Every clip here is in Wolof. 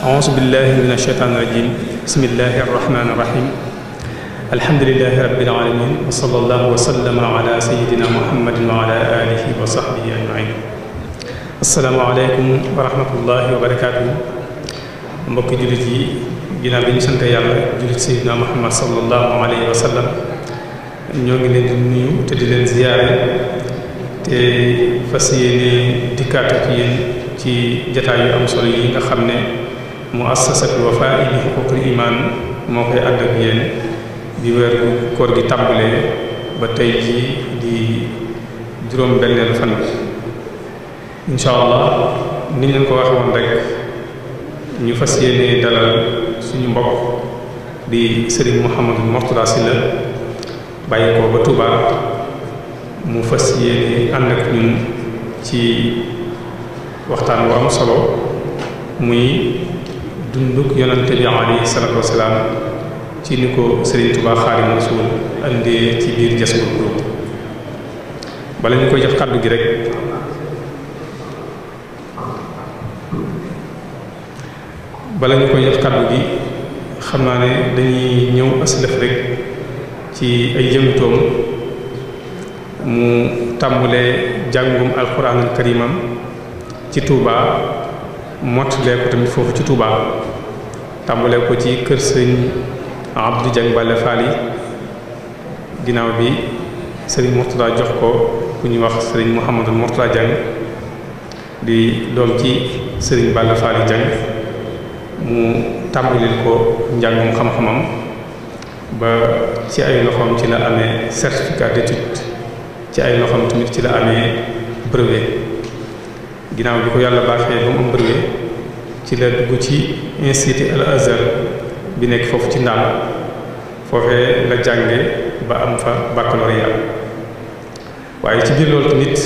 أعوذ بالله من الشيطان الرجيم بسم الله الرحمن الرحيم الحمد لله رب العالمين وصلى الله وسلم على سيدنا محمد وعلى آله وصحبه أجمعين السلام عليكم ورحمة الله وبركاته mbokki jullit yi ginnaaw bi ñu sant yàlla jullit Seydina Muhammad sallallahu alayhi wa sallam ñoo ngi leen di nuyu te di leen ziyaare te fas yéene dikkaat ak yéen ci jataay yu am solo yi nga xam ne muassasatul Wafa bi huquqil iman moo koy ànd ak yéen di weeru koor gi tàmbalee ba tey ji di juróom-benneel fan bi incha allah ni ñu leen ko waxe woon rek ñu fas yéene dalal suñu mbokk di Serigne Mouhamadou Mourtada Sylla bàyyi ko ba Touba mu fas yéene ànd ak ñun ci waxtaan bu am solo muy dunduk yonante bi alayhi salaatu wasalaam ci ni ko Serigne Touba Xaadimu Rasuul andee ci biir Jazbul Quluub bala ñu koy jox kàddu gi rek xam naa ne dañuy ñëw aslëf rek ci ay yëngutoom mu tàmbulee jàngum alquranul karimam ci Touba mottalee ko tamit foofu ci Touba tàmbulee ko ci kër sëñ Abdou Dieng Balla Fally ginnaaw bi sëriñ Mourtada jox ko ku ñuy wax sëriñ Mouhamadou Mourtada Dieng di doom ci sëriñ Balla Fally Dieng mu tàmbalil ko njàngum xam-xamam ba ci ay loxoom ci la amee certificat d'étude ci ay loxoom tamit ci la amee brevet ginnaaw bi ko yàlla baaxee ba mu am brevet ci la dugg ci institut Al Azhar bi nekk foofu ci Ndaam foofee la jànge ba am fa baccalauréat waaye ci biir loolu tamit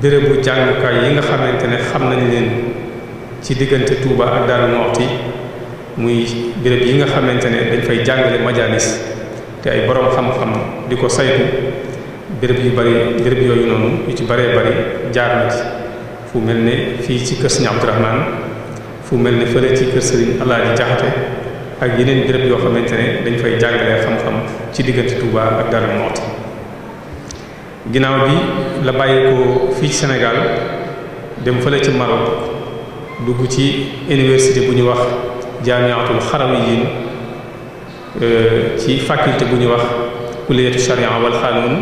bérébu jàngukaay yi nga xamante ne xam nañ leen ci diggante Touba ak Darou Moukhty muy béréb yi nga xamante ne dañ fay jàngale majalis te ay borom xam-xam di ko saytu béréb yooyu noonu yu ci baree bari jaar na ci fu mel ne fii ci kër Sëriñ Abdourahmane fu mel ne fële ci kër Sëriñ Alaaji Jaxate ak yeneen béréb yoo xamante ne dañ fay jàngalee xam-xam ci diggante Touba ak Darou Moukhty ginnaaw bi la bàyyi ko fii ci Sénégal dem fële ci Maroc dugg ci université bu ñuy wax jaamiatul xarawiyyin ci faculté bu ñuy wax kulliyatu sharia wal xanuun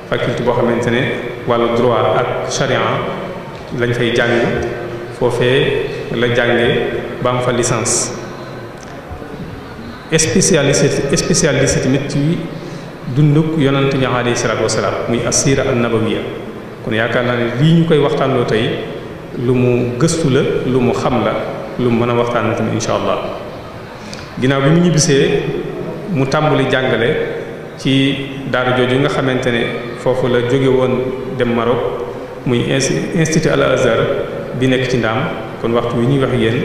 faculté boo xamante ne wàllu droit ak sharia lañ fay jàng foofee la jànge ba am fa licence spécialisé tamit ci dunduk yonante bi alayhi salaatu wasalaam muy assira an-nabawiyya kon yaakaar naa ne lii ñu koy waxtaanloo tey lu mu gëstu la lu mu xam la lu mu mën a waxtaan tamit insha allah ginnaaw bi mu ñibbisee mu tàmbali jàngale ci daara jooju nga xamante ne foofu la jóge woon dem Maroc muy institut Al Azhar bi nekk ci Ndaam kon waxtu wi ñuy wax yéen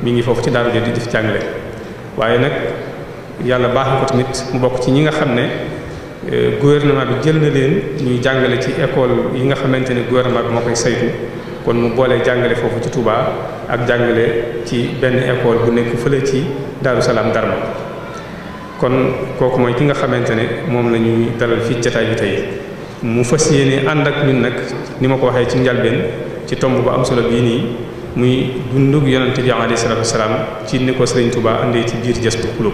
mi ngi foofu ci daara jooju di fi jàngale waaye nag yàlla baax na ko tamit mu bokk ci ñi nga xam ne gouvernement bi jël na leen ñuy jàngale ci école yi nga xamante ne gouvernement bi moo koy saytu kon mu boolee jàngale foofu ci Touba ak jàngale ci benn école bu nekk fële ci Darou Salaam Darma kon kooku mooy ki nga xamante ne moom la ñuy dalal fii jataay bi tey mu fas yéene ànd ak ñun nag ni ma ko waxee ci njalbeen ci tomb bu am solo bii nii muy dundug yonante bi alayhi salaatu wasalaam ci ni ko Serigne Touba andee ci biir Jazbul Quluub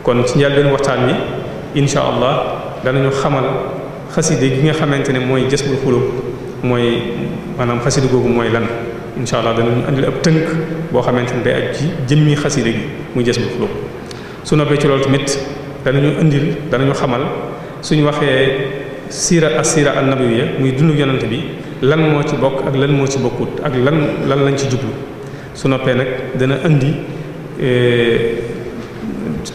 kon ci njalbeen waxtaan wi insha allah danañu xamal xaside gi nga xamante ne mooy Jazbul Quluub mooy maanaam xaside googu mooy lan insha allah danañu andil ab tënk boo xamante ne day aj ci jëmmi xaside gi muy Jazbul Quluub su noppee ci loolu tamit danañu xamal suñu waxee siira as-siira an-nabawiyya muy dundu yonent bi lan moo ci bokk ak lan moo ci bokkut ak lan lañ ci jublu su noppee nag dana indi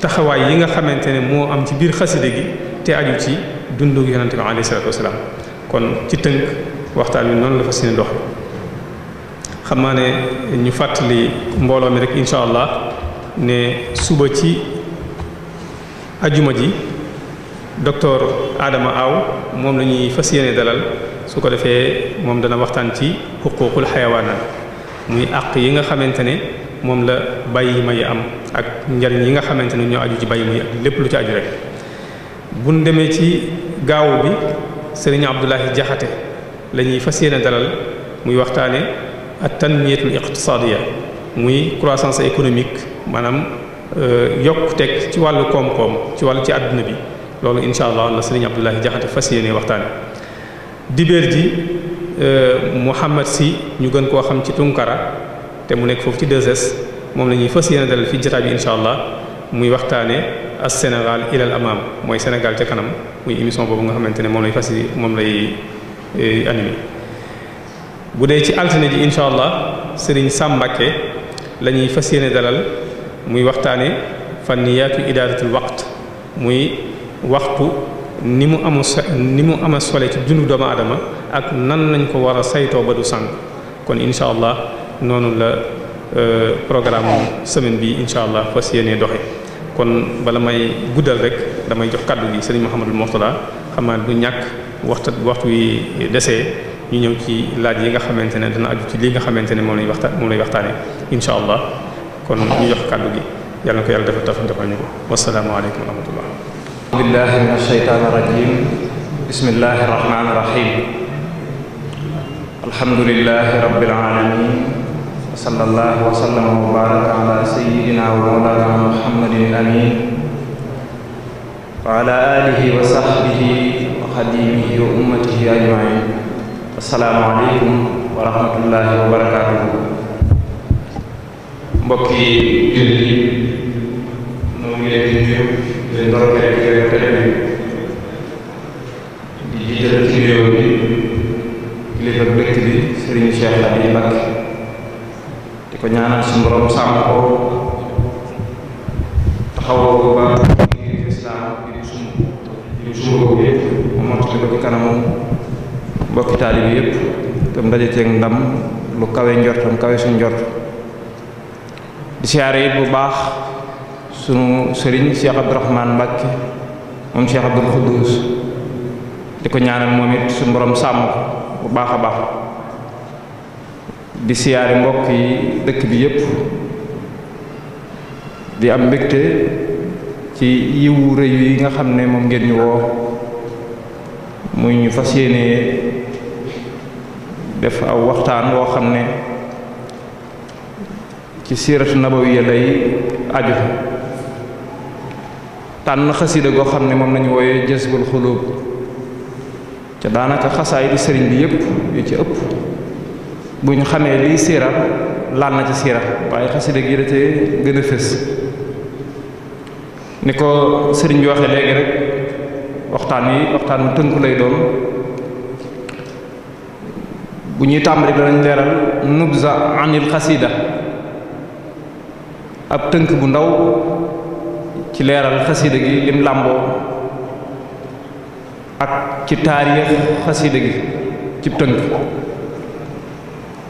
taxawaay yi nga xamante ne moo am ci biir xasida gi te aju ci dundu yonente bi alayhi salaatu wasalaam kon ci tënk waxtaan wi noonu la fas yéene dox xam naa ne ñu fàttali mbooloo mi rek incha allah ne suba ci ajuma ji docteur Adama Aw moom la ñuy fas yéene dalal su ko defee moom dana waxtaan ci xuquuqul xayawaanaat muy àq yi nga xamante ne moom la bàyyi ma yi am ak njariñ yi nga xamante ne ñoo aju ci bàyyi ma yi ak lépp lu ci aju rek buñ demee ci gaawu bi Serigne Abdoulahi Jaxate la ñuy fas yéene dalal muy waxtaane at tanmiyatul iqtisadiya muy croissance économique maanaam yokkuteeg ci wàllu koom-koom ci àdduna bi loolu incha allah la Serigne Abdoulahi Jaxate fas yéene waxtaane dibeer ji Mouhamad si ñu gën koo xam ci Tunkara te mu nekk foofu ci 2S moom la ñuy fas yéene dalal fii jotaay bi incha allah muy waxtaane as Sénégal ilal amam mooy Sénégal ca kanam muy émission boobu nga xamante ne moom lay animé bu dee ci altine ji incha allah Serigne Sam Mbacké la ñuy fas yéene dalal muy waxtaane fanniyaatu idaaratul waqt muy waxtu ni mu ama sole ci dundu doomu aadama ak nan lañ ko war a saytoo ba du sànq kon incha allah noonu la programme semaine bi incha allah fas yéene doxe kon bala may guddal rek damay jox kaddu gi Serigne Mouhamadou Mourtada xam naa du ñàkk waxtu wi desee ñu ñëw ci laaj yi nga xamante ne dana aju ci lii nga xamante ne moom lay waxtaane incha allah kon ñu jox kaddu gi yàlla na ko yàlla defal ñu ko wassalaamu aleykum wa rahmatullah billahi min ashaytaani rajim bismillahi rahmaani rahim alhamdulillahi rabbil alamin wa sallallahu wa sallama wa baraka ala sayyidina wa mawlana muhammadin amin wa ala alihi wa sahbihi wa xadimihi wa ummatihi ajmain assalaamu aleykum wa rahmatullahi wa barakatuhu mbokki jullit yi noo ngi leen di nuyu di ndorkeel ci weeru tedd bi di jiital ci réew bi kilifa dëkk bi Serigne Cheikh Aliou Mbacké di ko ñaanal suñu borom sàmm ko taxawoo ko ba ngir islam di sumba ko yëpp mu mottali ko ci kanamu mbokki taalibe bi yëpp tam daje ceeg ndam lu kawe njortam kawe suñ njort di siyaare it bu baax sunu sëriñ Cheikh Abdourahmane Mbacké moom Cheikh Abdoul Khoudous di ko ñaanal moom it suñu borom sàmm ko bu baax a baax di siyaare mbokk yi dëkk bi yépp di am mbégte ci yiwu rëy yi nga xam ne moom ngeen ñu woo muy ñu fas yéene def aw waxtaan woo xam ne ci siiratu nabawiya lay aju tànn xasida goo xam ne moom lañu wooye jazbul xulub ca daanaka xasaay di sëriñ bi yépp yu ci ëpp bu ñu xamee liy siira laal na ci siira waaye xasida gi da te gën a fës ni ko sëriñ bi waxee léegi rek waxtaan mu tënku lay doon bu ñuy tàmbali danañ leeral nubza anil xasida ab tënk bu ndaw ci leeral xasida gi lim làmboo ak ci taarix xasida gi ci tënk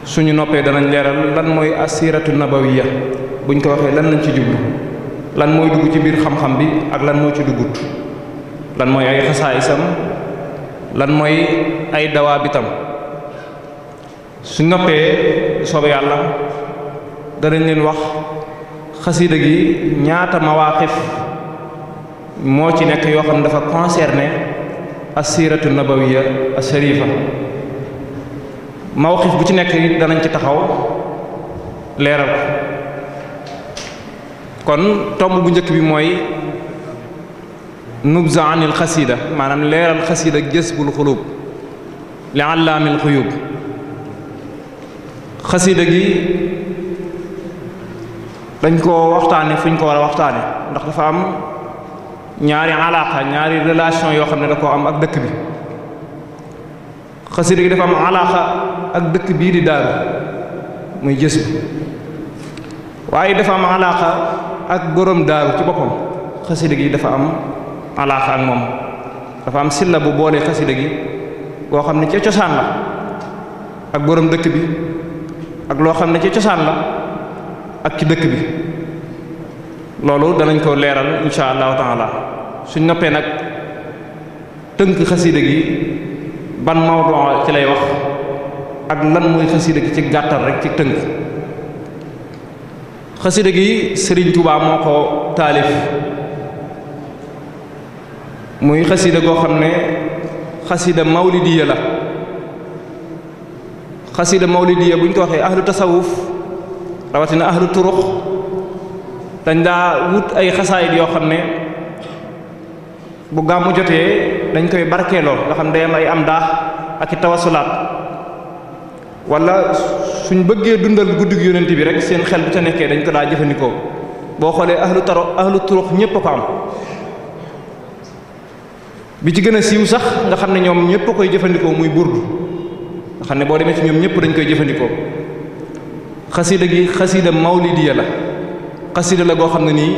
suñu noppee danañ leeral lan mooy asiratu nabawiya buñ ko waxee lan lañ ci jublu lan mooy dugg ci biir xam-xam bi ak lan moo ci duggut lan mooy ay xasaayisam lan mooy ay dawaabitam suñ noppee soobee yàlla danañ leen wax xasida gi ñaata mawaqif moo ci nekk yoo xam ne dafa concerné asiratu nabawiya asharifa mawqif bu ci nekk it danañ ci taxaw leeral ko kon tomb bu njëkk bi mooy nubza anil xasida maanaam leeral xasida jazbul xulub li allaamil xuyub xasida gi dañ ko waxtaane fu ñu ko war a waxtaane ndax dafa am ñaari alaaka ñaari relation yoo xam ne da koo am ak dëkk bi xasida gi dafa am alaaka ak dëkk bii di Daaru muy jës bi waaye dafa am alaaqa ak borom daaru ci boppam xasida gi dafa am alaaqa ak moom dafa am silla bu boole xasida gi boo xam ne ca cosaan la ak borom dëkk bi ak loo xam ne ca cosaan la ak ci dëkk bi loolu danañ ko leeral insha allahu taala suñ noppee nag tënk xasida gi ban mawdu ci lay wax ak lan mooy xasida gi ci gàttal rek ci tënk. xasida gi Sëriñ Tuubaa moo ko taalif muy xasida goo xam ne xasida mawlidiya la. xasida mawlidiya bu ñu ko waxee ahlu tasawuf rawatina ahlu turux dañ daa wut ay xasaayit yoo xam ne bu gàmmu jotee dañ koy barkeeloo nga xam ne day am ay am daax ak i tawasulaat wala suñ bëggee dundal guddig yonent bi rek seen xel bu ca nekkee dañ ko daa jëfandikoo boo xoolee ahlu turux ñépp a ko am bi ci gën a siiw sax nga xam ne ñoom ñépp a koy jëfandikoo muy burdu nga xam ne boo demee ci ñoom ñépp dañ koy jëfandikoo xasida gi xasida mawlidiya la xasida la goo xam ne nii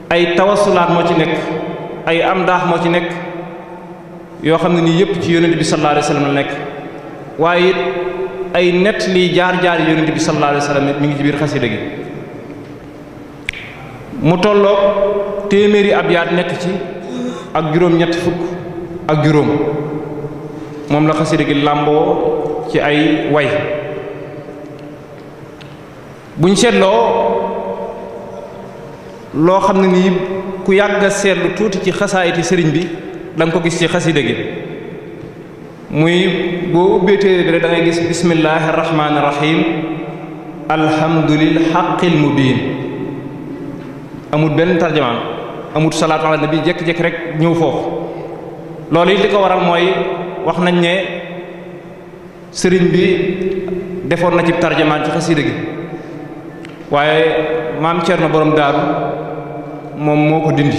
ay tawasulaat moo ci nekk ay am daax moo ci nekk yoo xam ne nii yépp ci yonent bi sallallahu alayhi wasallam la nekk waaye it ay nett lii jaar-jaar yonent bi sallallahu alayhi wasallam mi ngi ci biir xasida gi mu tolloog téeméeri abyaat nekk ci ak juróom-ñetti fukk ak juróom moom la xasida gi làmboo ci ay way buñ seetloo loo xam ne nii ku yàgg a seetlu tuuti ci xasaayiti sëriñ bi da nga ko gis ci xasida gi muy boo ubbee téere bi rek da ngay gis bismillahi rahmaani rahim alhamdulil haqqil mubin amul benn tarjamaan amul salaatu ala nabi jekk-jekk rek ñëw foofu loolu it li ko waral mooy wax nañ ne sëriñ bi defoon na ci tarjamaan ci xasida gi waaye maam Cerno borom daaru moom moo ko dindi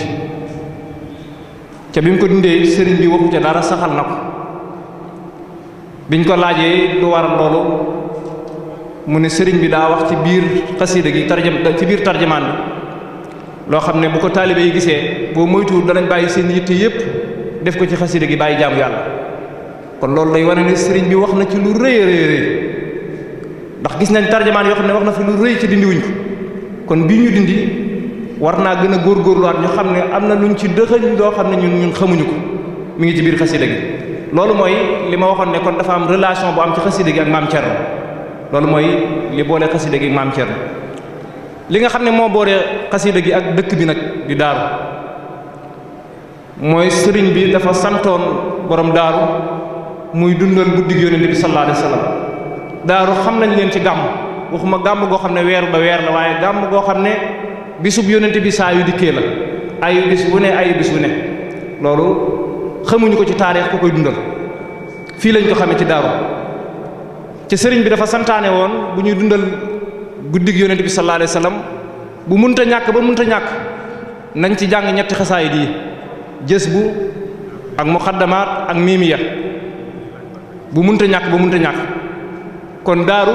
ca bi mu ko dindee sëriñ bi waxu ca dara saxal na ko biñ ko laajee lu waral loolu mu ne sëriñ bi daa wax ci biir xasida gi ci biir tarjamaan bi loo xam ne bu ko taalibe yi gisee boo moytuwul danañ bàyyi seen yitte yépp def ko ci xasida gi bàyyi jaamu yàlla kon loolu lay wane ne sëriñ bi wax na ci lu rëy a rëy rëy ndax gis nañ tarjamaan yoo xam ne wax na fi lu rëy ci dindi wuñ ko kon bii ñu dindi war naa gën a góorgóorluwaat ñu xam ne am na luñ ci dëxëñ loo xam ne ñun xamuñu ko mi ngi ci biir xasida gi loolu mooy li ma waxoon ne kon dafa am relation bu am ci xasida gi ak maam Cerno loolu mooy li boole xasida gi ak maam Cerno li nga xam ne moo boole xasida gi ak dëkk bi nag di daaru mooy sëriñ bi dafa santoon borom daaru muy dundal guddig yonent bi sallallahu alayhi wasallam daaru xam nañ leen ci gàmm waxuma gàmm goo xam ne weer ba weer la waaye gàmm goo xam ne bisub yonent bi saa yu dikkee la ayu bis bu ne loolu xamuñu ko ci taarix ku koy dundal fii lañ ko xamee ci daaru ci sëriñ bi dafa santaane woon bu ñuy dundal guddig yonent bi sallallahu alayhi wasallam bu munta ñàkk ba munta ñàkk nañ ci jàng ñetti xasaayid yi jës bu ak muqaddamaat ak miimiya bu munta ñàkk ba munta ñàkk kon daaru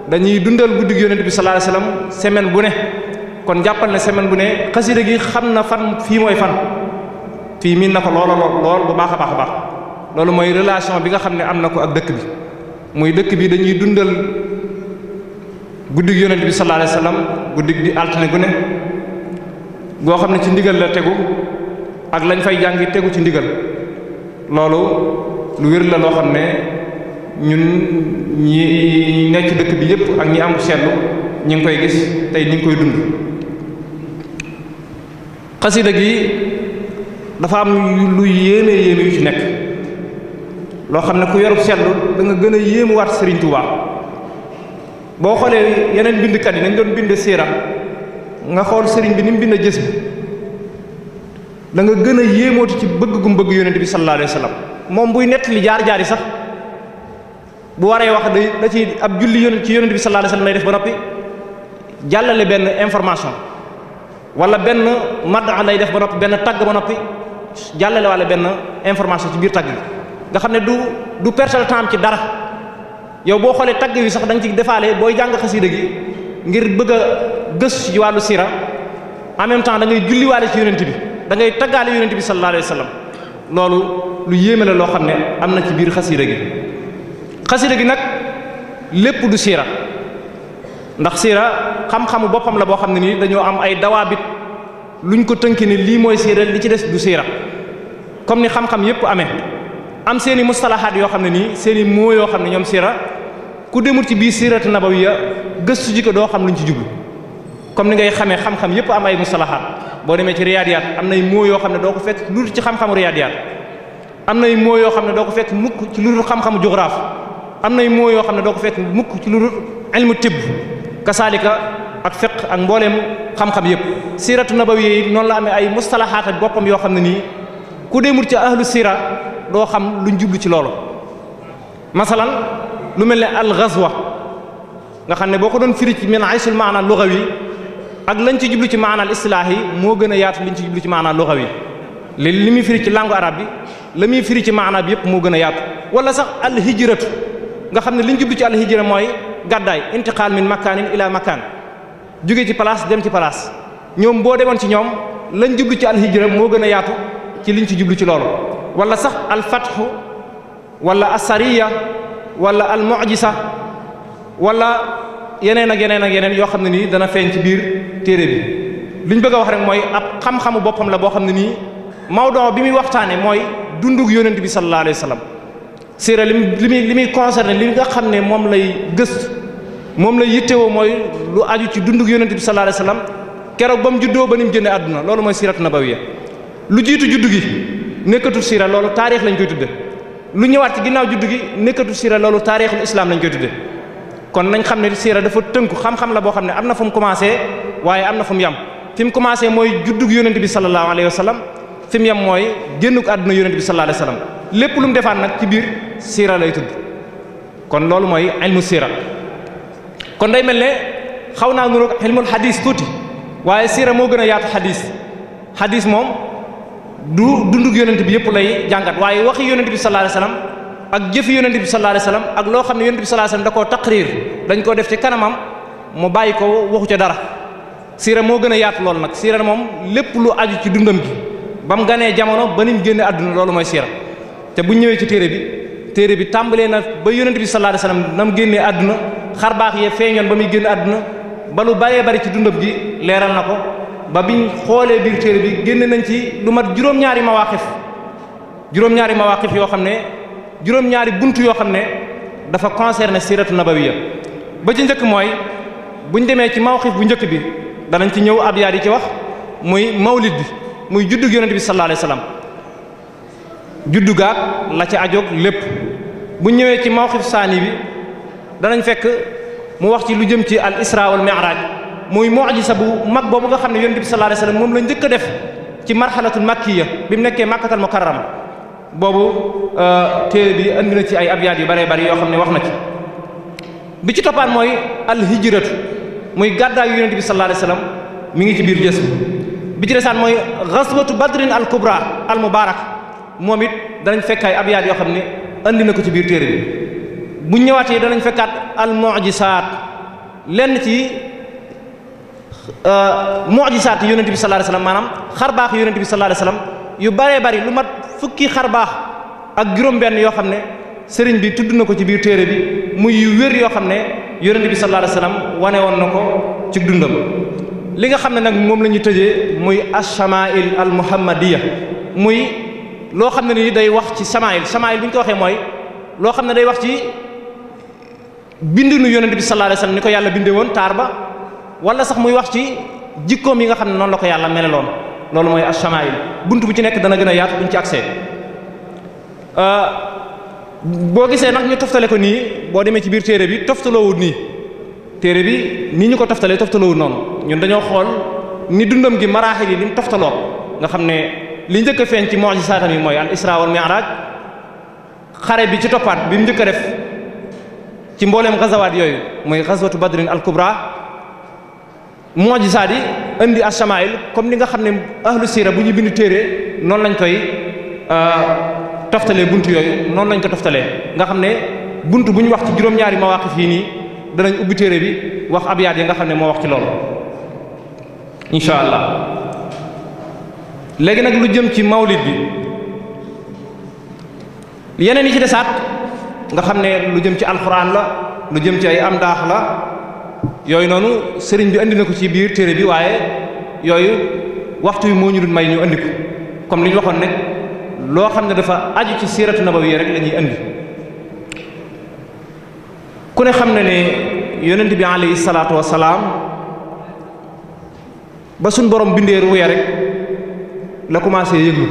dañuy dundal guddig yonent bi sallallahu alayhi wasallam semaine bu ne kon jàppal ne semaine bu ne xasida gi xam na fan fii mooy fan fii miin na ko lool bu baax a baax loolu mooy relation bi nga xam ne am na ko ak dëkk bi muy dëkk bi dañuy dundal guddig yonent bi sallallahu alayhi wasallam guddig di altine gu ne goo xam ne ci ndigal la tegu ak lañ fay jàngi tegu ci ndigal loolu lu wér la loo xam ne ñun ñi nekk ci dëkk bi yépp ak ñi am seetlu ñi ngi koy gis tey ñi ngi koy dund xasida gi dafa am lu yéeme yu ci nekk loo xam ne ku yorub seetlu da nga gën a yéemuwaat Serigne Touba boo xoolee yeneen bindkat yi nañ doon bind siira nga xool Serigne bi ni mu bind jës bi da nga gën a yéemooti ci bëgg gum bëgg yonent bi sallallahu alayhi wasallam moom buy nettali jaar-jaar yi sax bu waree wax da ci ab julli ci yonent bi sallallahu alayhi wasallam lay def ba noppi jàllale benn information wala benn madda lay def ba noppi benn tagg ba noppi jàllale wala benn information ci biir tagg bi nga xam ne du perte temps ci dara yow boo xoolee tagg yi sax da nga ci defaale booy jàng xasida gi ngir bëgg a gëstu ci wàllu sira en même temps da ngay julliwaale ci yonent bi da ngay taggaale yonent bi sallallahu alayhi wa sallam loolu lu yéeme la loo xam ne am na ci biir xasida gi nag lépp du sira ndax sira xam-xamu boppam la boo xam ne nii dañoo am ay dawaabit luñ ko tënki ni lii mooy sira li ci des du sira comme ni xam-xam yépp amee am seeni mustalahaat yoo xam ne nii seeni moo yoo xam ne ñoom sira ku demul ci biir siratu nabawiya gëstu ji ko doo xam luñ ci jublu comme ni ngay xamee xam-xam yépp am ay mustalahaat boo demee ci riyaadiyaat am nay moo yoo xam ne doo ko fekk lu ci xam-xamu riyaadiyaat am nay moo yoo xam ne doo ko fekk mukk ci lu dul xam-xamu géographie am nay moo yoo xam ne doo ko fekk mukk ci lu dul ilmu tibb kasaalika ak fiqh ak mbooleem xam-xam yépp siratu nabawiya yi noonu la amee ay mustalahaat ak boppam yoo xam ne nii ku demul ci ahlu sira doo xam luñ jublu ci loolu masalan lu mel ne al ghazwa nga xam ne boo ko doon firi ci min aysul maana lughawi ak lañ ci jublu ci maana al islaahi moo gën a yaatu liñ ci jublu ci maana lughawi li muy firi ci langue arabe bi la muy firi ci maana bi yépp moo gën a yaatu wala sax al hijratu nga xam ne liñ jublu ci al hijra mooy gàddaay intiqal min makanin ila makan jóge ci place dem ci place ñoom boo demoon ci ñoom lañ jublu ci al hijra moo gën a yaatu ci liñ ci jublu ci loolu wala sax al fathu wala asariya wala al mu'jisa wala yeneen ak yeneen ak yeneen yoo xam ne nii dana feeñ ci biir téere bi liñ bëgg a wax rek mooy ab xam-xamu boppam la boo xam ne nii mawdoo bi muy waxtaane mooy dundug yonent bi sallallahu alayhi wa sallam siira li muy concerné li nga xam ne moom lay gëstu moom lay yittewoo mooy lu aju ci dundug yonent bi sallallahu alayhi wa sallam keroog ba mu juddoo ba ni mu génne àdduna loolu mooy siiratu nabawiya lu jiitu juddu gi nekkatul siira loolu taarix lañ koy tudde lu ñëwaat ci ginnaaw juddu gi nekkatul siira loolu taarixul islam lañ koy tudde kon nañ xam ne siira dafa tënku xam-xam la boo xam ne am na fu mu commencé waaye am na fu mu yam fi mu commencé mooy juddug yonent bi sallallahu alayhi wa sallam fi mu yam mooy génnuk àdduna yonent bi sallallahu alayhi wa sallam lépp lu mu defaat nag ci biir siira lay tudd kon loolu mooy ilmu siira kon day mel ne xaw naa nuru ilmul hadis tuuti waaye siira moo gën a yaatu hadis moom du dundug yonent bi yëpp lay jàngat waaye waxi yonent bi sallallahu alayhi wasallam ak jëfi yonent bi sallallahu alayhi wasallam ak loo xam ne yonent bi sallallahu alayhi wasallam da koo taqrir dañ koo def ci kanamam mu bàyyi ko waxu ca dara siira moo gën a yaatu loolu nag siira moom lépp lu aju ci dundam gi ba mu ganee jamono ba ni mu génne àdduna loolu mooy siira te bu ñëwee ci téere bi tàmbalee na ba yonent bi sallallahu alayhi wasallam na mu génnee àdduna xar baax yee feeñoon ba muy génne àdduna ba lu bëree bëri ci dundam gi leeral na ko ba biñ xoolee biir téere bi génne nañ ci lu mat juróom-ñaari mawaqif yoo xam ne juróom-ñaari buntu yoo xam ne dafa concerné siratu nabawiya ba ci njëkk mooy buñ demee ci mawqif bu njëkk bi danañ ci ñëw ab yaat yi ci wax muy mawlid bi muy juddug yonent bi sallallahu alayhi wasallam juddu gaag la ci ajoog lépp buñ ñëwee ci mawqif saani bi danañ fekk mu wax ci lu jëm ci al isra wal mi'raj muy mu'jiza bu mag boobu nga xam ne yonent bi sallallahu alayhi wasallam moom la njëkk a def ci marxalatul makkiya bi mu nekkee makkatal mukarrama boobu téere bi andi na ci ay abyaat yu bëree bëri yoo xam ne wax na ci bi ci toppaan mooy al hijratu muy gàddaayu yonent bi sallallahu alayhi wasallam mi ngi ci biir gës bi ci desaan mooy ghazwatu badrin al kubra al mubarak moom it danañ fekk ay abyaat yoo xam ne andi na ko ci biir téere bi bu ñëwaatee danañ fekkaat al mu'jizaat lenn ci mu'jizaat yonent bi sallallahu alayhi wasallam maanaam xar baax yonent bi sallallahu alayhi wasallam yu bëree bëri lu mat fukki xar baax ak juróom-benn yoo xam ne sëriñ bi tudd na ko ci biir téere bi muy yu wér yoo xam ne yonent bi sallallahu alayhi wasallam wane woon na ko ci dundam li nga xam ne nag moom la ñu tëjee muy ash-shama'il al muhammadiya muy loo xam ne ni day wax ci shama'il bu ñu ko waxee mooy loo xam ne day wax ci bindinu yonent bi sallallahu alayhi wasallam ni ko yàlla bindee woon taar ba wala sax muy wax ci jikkoom yi nga xam ne noonu la ko yàlla meleloon loolu mooy ash-shama'il buntu bu ci nekk dana gën a yaatu buñ ci accès boo gisee nag ñu toftale ko nii boo demee ci biir téere bi toftaloowut nii téere bi nii ñu ko toftalee toftaloowut noonu ñun dañoo xool ni dundam gi maraaxil yi ni mu toftaloo nga xam ne li njëkk a feeñ ci mu'jizaatam yi mooy al isra wal mi'raj xare bi ci toppaat bi mu njëkk a def ci mbooleem gazawaat yooyu mooy gazwatu badrin al kubra mu'jizaat yi indi ash-shama'il comme ni nga xam ne ahlu sira bu ñu bind téere noonu lañ koy toftalee buntu yooyu noonu lañ ko toftalee nga xam ne buntu bu ñu wax ci juróom-ñaari mawaqif yi nii danañ ubbi téere bi wax abyaat yi nga xam ne moo wax ci loolu insha allah. léegi nag lu jëm ci mawlid bi yeneen yi ci desaat nga xam ne lu jëm ci alxuraan la lu jëm ci ay am daax la yooyu noonu sëriñ bi andi na ko ci biir téere bi waaye yooyu waxtu wi moo ñu dul may ñu andi ko comme li ñu waxoon ne loo xam ne dafa aju ci siiratu nabawiyya rek la ñuy andi. ku ne xam ne ne yonent bi alayhi salaatu wassalaam ba suñ borom bindee ruuya rek la commencé yëglu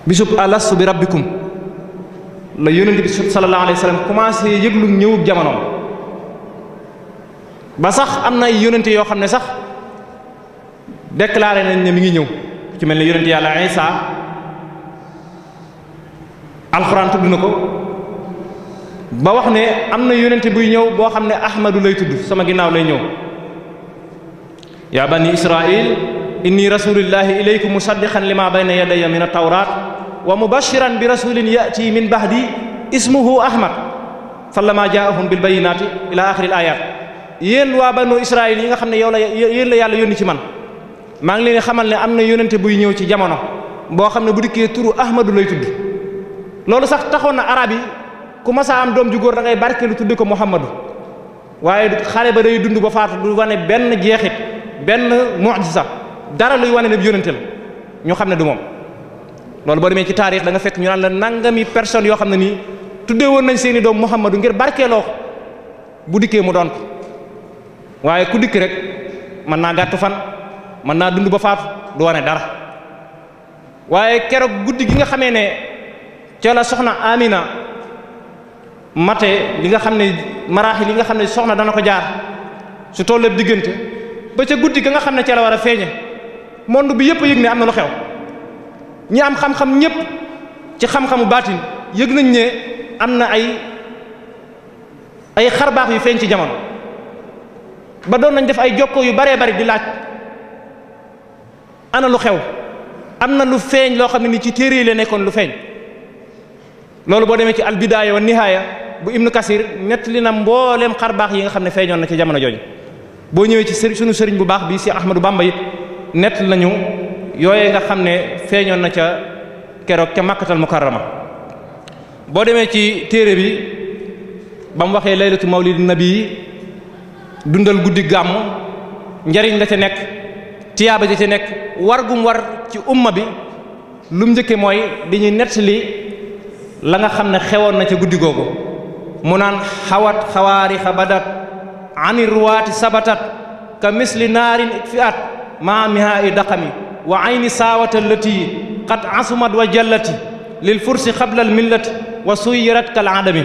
bisub alastu bi rabbikum la yonent bi sallallahu alayhi wa sallam commencé yëglu ñëwub jamonoom ba sax am na ay yonent yoo xam ne sax déclaré nañ ne mi ngi ñëw ci mel ne yonent yàlla Isa alxuraan tudd na ko ba wax ne am na yonent buy ñëw boo xam ne ahmadu lay tudd sama ginnaaw lay ñëw yaa bani israil inni rasulillahi ilaykum musaddiqan lima bayna yadayya min at-tawrat wa mubashiran bi rasulin ya'ti min ba'di ismuhu ahmad falamma ja'ahum bil bayyinati ila akhir al ayat yéen waa banu israil yi nga xam ne yow la yéen la yàlla yónni ci man maa ngi leen di xamal ne am na yonente buy ñëw ci jamono boo xam ne bu dikkee turu ahmadu lay tudd loolu sax taxoon na arab yi ku masaa am doom ju góor da ngay barkeelu tudde ko muhammadu waaye xale ba day dund ba faatu du wane benn jeexit benn mu'jiza dara luy wane ne yonente la ñu xam ne du moom. loolu boo demee ci taarix da nga fekk ñu naan la nangami personnes yoo xam ne nii tuddee woon nañ seeni doom muhammadu ngir barkeeloo ko bu dikkee mu doon ko waaye ku dikk rek mën naa gàttu fan mën naa dund ba faatu du wane dara. waaye keroog guddi gi nga xamee ne ca la soxna Amina mate li nga xam ne maraaxil li nga xam ne soxna dana ko jaar su tollee diggante ba ca guddi ga nga xam ne ca la war a feeñe monde bi yëpp yëg ne am na lu xew ñi am xam-xam ñëpp ci xam-xamu baatin yëg nañ ne am na ay xarbaax yu feeñ ci jamono ba doon nañ def ay jokkoo yu baree bari di laaj ana lu xew am na lu feeñ loo xam ne ni ci téere yi la nekkoon lu feeñ loolu boo demee ci albidaaya wa nihaaya bu ibnu kasir nettali na mbooleem xarbaax yi nga xam ne feeñoon na ci jamono jooju boo ñëwee ci sunu sëriñ bu baax bi si ahmadu bamba it nettali nañu yooyee nga xam ne feeñoon na ca keroog ca makkatal mukarrama boo demee ci téere bi ba mu waxee laylatu mawlidi nabi dundal guddi gàmm njariñ la ca nekk tiyaaba ja ca nekk war gum war ci umma bi lu mu njëkke mooy dañuy nettali la nga xam ne xewoon na ca guddi googu mu naan xawat xawaarixa badat ani ruwaati sabatat ka misli naarin itfiat maa miha i daqami wa ayni saawata allati qad asumat wa jallati lil fursi qabla al millati wa suyirat kal adami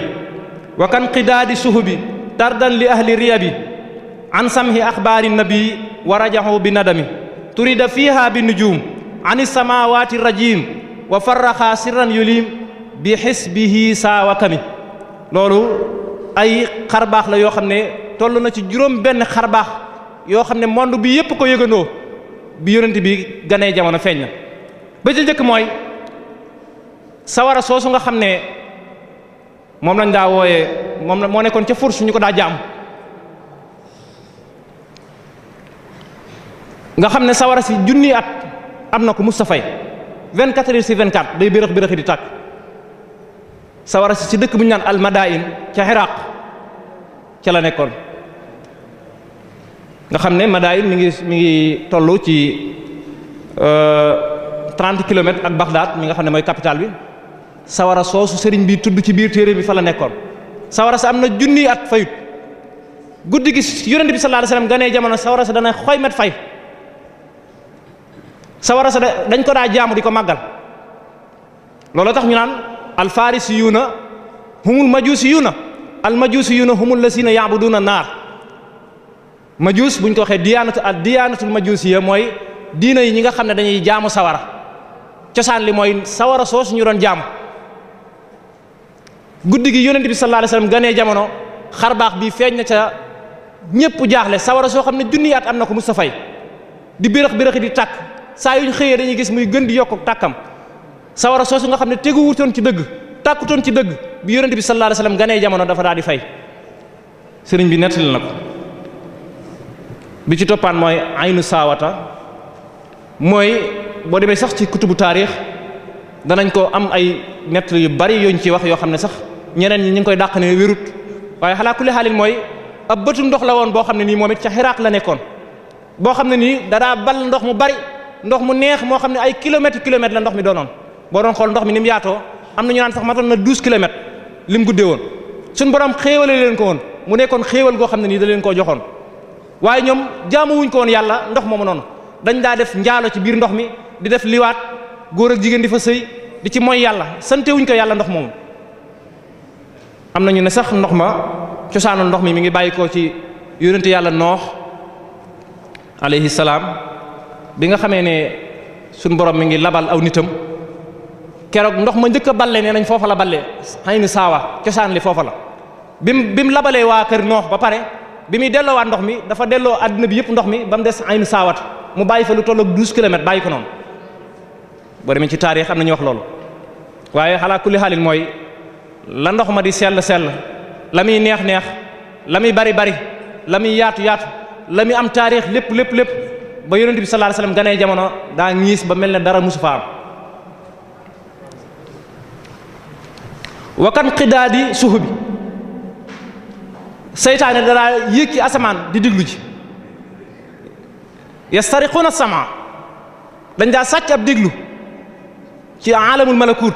wa kan qidaadi suhubi tardan li ahli riyabi an samhi axbaari nabi wa rajahu bi nadami turida fiha bi nujum ani samawati rajim wa farraxa sirran yulim bi xisbihi saawa kami loolu ay xarbaax la yoo xam ne toll na ci juróom benn xarbaax yoo xam ne monde bi yépp ko yëgandoo bi yonent bi ganee jamono feeñ na ba ca njëkk mooy sawara soosu nga xam ne moom lañ daa wooyee moom la moo nekkoon ca furs ñu ko daa jaam nga xam ne sawara si junni at am na ko Moustapha 24 heures sur 24 day bërëx bërëxi di tàkk sawara si dëkk bu ñu naan almadain ca Iraq ca la nekkoon nga xam ne madain mi ngi toll ci 30 kilomètres ak Bagdad mi nga xam ne mooy capitale bi sawara soosu sëriñ bi tudd ci biir téere bi fa la nekkoon sawara sa am na junni at fayut guddi gi yonent bi sallallahu alayhi wasallam ganee jamono sawara sa dana xoymet fay sawara sa dañ ko daa jaamu di ko màggal loolu tax ñu naan alfarisiyuuna humul majusiyuuna almajusiyuuna humul lasina ya'buduna naar majus buñ ko waxee diyaanatul majusiya mooy diina yi ñi nga xam ne dañuy jaamu sawara cosaan li mooy sawara soosu ñu doon jaamu guddi gi yonent bi sallallahu alayhi wasallam ganee jamono xarbaax bi feeñ na ca ñëpp jaaxle sawara soo xam ne junni at am na ko Moustapha di bërëx bërëxi di tàkk saa yuñ xëyee dañuy gis muy gën di yokk tàkkam sawara soosu nga xam ne teguwutoon ci dëgg tàkkutoon ci dëgg bi yonent bi sallallahu alayhi wasallam ganee jamono dafa daal di fay sëriñ bi nettali na ko. bi ci toppaan mooy aynu saawata mooy boo demee sax ci kutubu taarix danañ ko am ay nettali yu bari yooñ ci wax yoo xam ne sax ñeneen ñi ñu ngi koy dàq ne wérut waaye xalaa kulli xaalin mooy ab bëtu ndox la woon boo xam ne nii moom it ca Xiraaq la nekkoon boo xam ne nii dadaa bal ndox mu bari ndox mu neex moo xam ne ay kilomètres la ndox mi doonoon boo doon xool ndox mi ni mu yaatoo am na ñu naan sax matoon na 12 kilomètres lim guddee woon suñ borom xéewale leen ko woon mu nekkoon xéewal goo xam ne nii da leen koo joxoon waaye ñoom jaamuwuñ ko woon yàlla ndox moomu noonu dañ daa def njaalo ci biir ndox mi di def liwaat góor ak jigéen di fa sëy di ci mooy yàlla santewuñ ko yàlla ndox moomu am nañu ne sax ndox ma cosaanu ndox mi ngi bàyyi ko ci yonente yàlla noox alayhi salaam bi nga xamee ne suñ borom mi ngi labal aw nitam keroog ndox ma njëkk a balle nee nañ foofa la balle xëy na saawa cosaan li foofa la bim labalee waa kër noox ba pare bi muy delloowaat ndox mi dafa delloo àddina bi yëpp ndox mi ba mu des aynu saawat mu bàyyi fa lu tolloog 12 kilomètres bàyyi ko noonu boo demee ci taarix am na ñu wax loolu waaye xalaa kulli xaalin mooy la ndox ma di sell la muy neex la muy bari la muy yaatu la muy am taarix lépp ba yonent bi sallallahu alayhi wasallam ganee jamono daa ñiis ba mel ne dara musu fa am wakan xidaadi suhu bi seytaane dalaa yéeg ci asamaan di diglu ji yastariquuna sama dañ daa sàcc ab diglu ci alamul malakut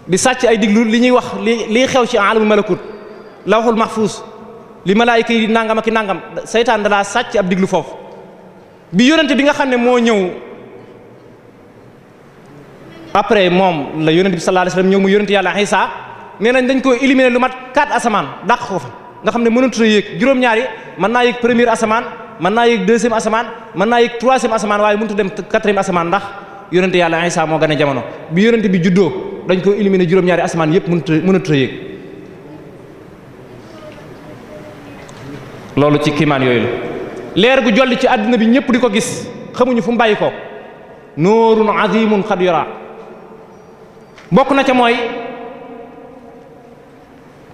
di sàcc ay diglu li ñuy wax liy xew ci alamul malakut lawhul mahfuz li malaayika yi nangam ak i nangam seytaan dalaa sàcc ab diglu foofu bi yonente bi nga xam ne moo ñëw après moom la yonente bi sallallahu alayhi wasallam ñëw mu yonente yàlla Isa nee nañ dañ ko éliminer lu mat 4 asamaan dàq ko fa nga xam ne mënatu a yéeg juróom-ñaari mën naa yéeg premier asamaan mën naa yéeg deuxième asamaan mën naa yéeg troisième asamaan waaye mënut a dem 4e asamaan ndax yonente yàlla Isa moo gën a jamono bi yonente bi juddoo dañ ko éliminer juróom-ñaari asamaan yépp mënatu a yéeg loolu ci kiimaan yooyu la leer gu jolli ci àddina bi ñëpp di ko gis xamuñu fu mu bàyyi ko nuurun azimun xad yura bokk na ca mooy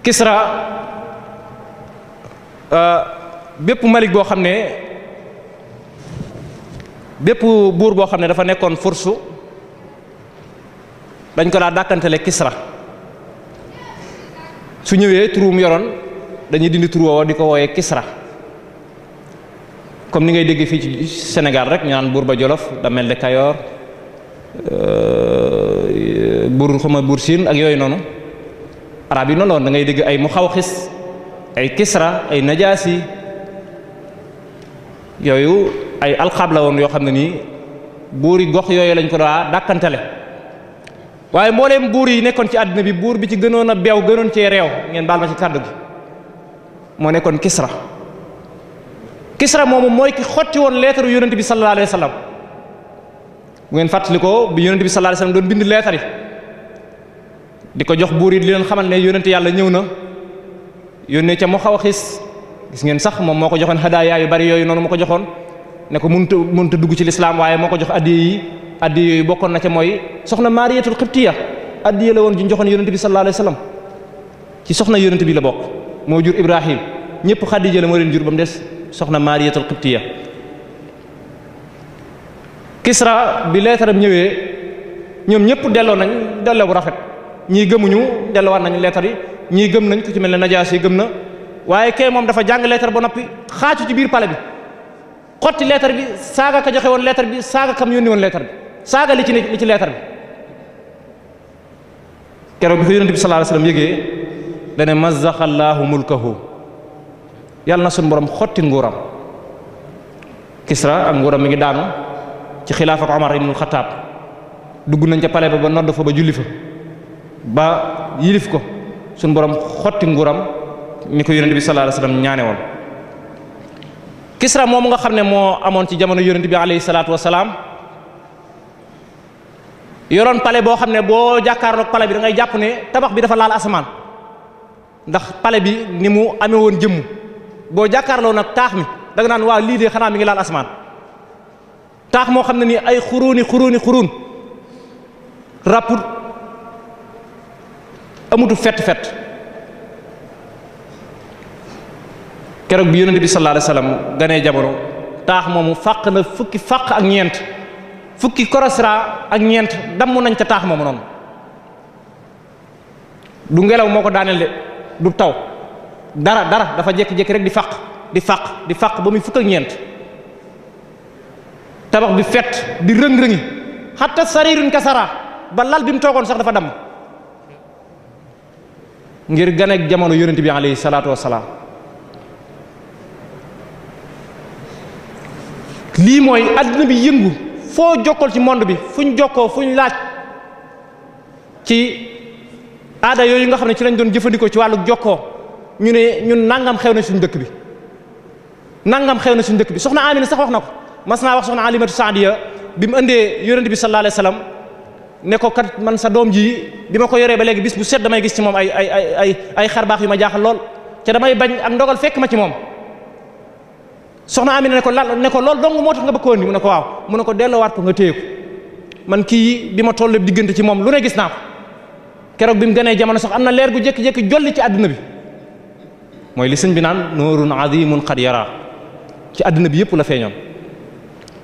Kisra bépp malik boo xam ne bépp buur boo xam ne dafa nekkoon fursu dañ ko daa dàkkantele Kisra su ñëwee turum yoroon dañuy dindi tur woowa di ko wooyee Kisra comme ni ngay dégg fii ci Sénégal rek ñu naan buur ba Jolof Damel de Kayoor buur Siin ak yooyu noonu arab yi noonu la woon da ngay dégg ay Muxawxis ay Kisra ay Najaasi yooyu ay alxaab la woon yoo xam ne nii buur yi gox yooyu lañ ko daa dàkkantele waaye mbooleem buur yi nekkoon ci àddina bi buur bi ci gënoon a beew gënoon cee réew ngeen baal ma ci kàddu gi moo nekkoon Kisra moomu mooy ki xotti woon leetaru yonent bi sallallahu alayhi wa sallam bu ngeen fàttali ko bi yonent bi sallallahu alayhi wa sallam doon bind leetar yi di ko jox buur yi di leen xamal ne yonent yàlla ñëw na yónnee ca Muxawxis gis ngeen sax moom moo ko joxoon hadaaya yu bari yooyu noonu moo ko joxoon ne ko mënut a dugg ci lislaam waaye moo ko jox addiya yooyu bokkoon na ca mooy soxna Maariyatul Xibtiya addiya la woon ju joxoon yonent bi sallallahu alayhi wa sallam ci soxna yonent bi la bokk moo jur Ibrahim ñëpp Xadija la moo leen jur ba mu des soxna Maariyatul Xibtiya Kisra bi leetaram ñëwee ñoom ñëpp delloo bu rafet ñii gëmuñu delloowaat nañu leetar yi ñii gëm nañ ku ci mel ne Najaasi gëm na waaye kay moom dafa jàng leetar ba noppi xaacu ci biir pale bi xotti leetar bi saaga ka joxe woon leetar bi saaga kam yónni woon leetar bi saaga li ci leetar bi keroog bi fa yonent bi sallallahu alayhi wasallam yëgee dane mazzaxallaahu mulkahu yàlla na suñu borom xotti nguuram Kisra ak nguuram mi ngi daanu ci xilaaf ak Omar ibnul Xattaab dugg nañ ca pale ba nodd fa ba julli fa ba yilif ko suñu borom xotti nguuram ni ko yonent bi sallallahu alayhi wasallam ñaane woon Kisra moomu nga xam ne moo amoon ci jamono yonent bi alayhi salaatu wasalaam yoroon pale boo xam ne boo jàkkaarloog pale bi da ngay jàpp ne tabax bi dafa laal asamaan ndax pale bi ni mu amee woon jëmm boo jàkkaarloo nag taax mi da nga naan waa lii de xanaa mi ngi laal asamaan taax moo xam ne nii ay xuruun rapput amutu fett keroog bi yonent bi sallallahu alayhi wasallam ganee jamono taax moomu fàq na fukki fàq ak ñeent fukki korosra ak ñeent damm nañ ca taax moomu noonu du ngelaw moo ko daaneel de du taw dara dafa jékki-jékki rek di fàq ba muy fukk ak ñeent tabax bi fett di rëng-rëngi xatta sarirun kasara ba lal bi mu toogoon sax dafa damm ngir ganeeg jamono yonent bi alayhi salaatu wassalaam lii mooy àddina bi yëngu foo jokkal ci monde bi fuñ jokkoo fuñ laaj ci aada yooyu nga xam ne ci lañ doon jëfandikoo ci wàllu jokkoo ñu ne ñun nangam xew na suñu dëkk bi nangam xew na suñu dëkk bi soxna Amina sax wax na ko mas naa wax soxna Alimatu Saadiya bi mu indee yonent bi sallallahu alayhi wasallam ne ko kat man sa doom ji bi ma ko yoree ba léegi bis bu set damay gis ci moom ay xarbaax yu ma jaaxal lool te damay bañ ak ndogal fekk ma ci moom soxna Amina ne ko loolu dong moo tax nga bëgg ko indi mu ne ko waaw mu ne ko delloowaat ko nga téye ko man kii bi ma toll diggante ci moom lu ne gis naa ko keroog bi mu gënee jamono sax am na leer gu jékki-jékki jolli ci àdduna bi mooy li sëñ bi naan nuurun azimun qad yara ci àdduna bi yëpp la feeñoon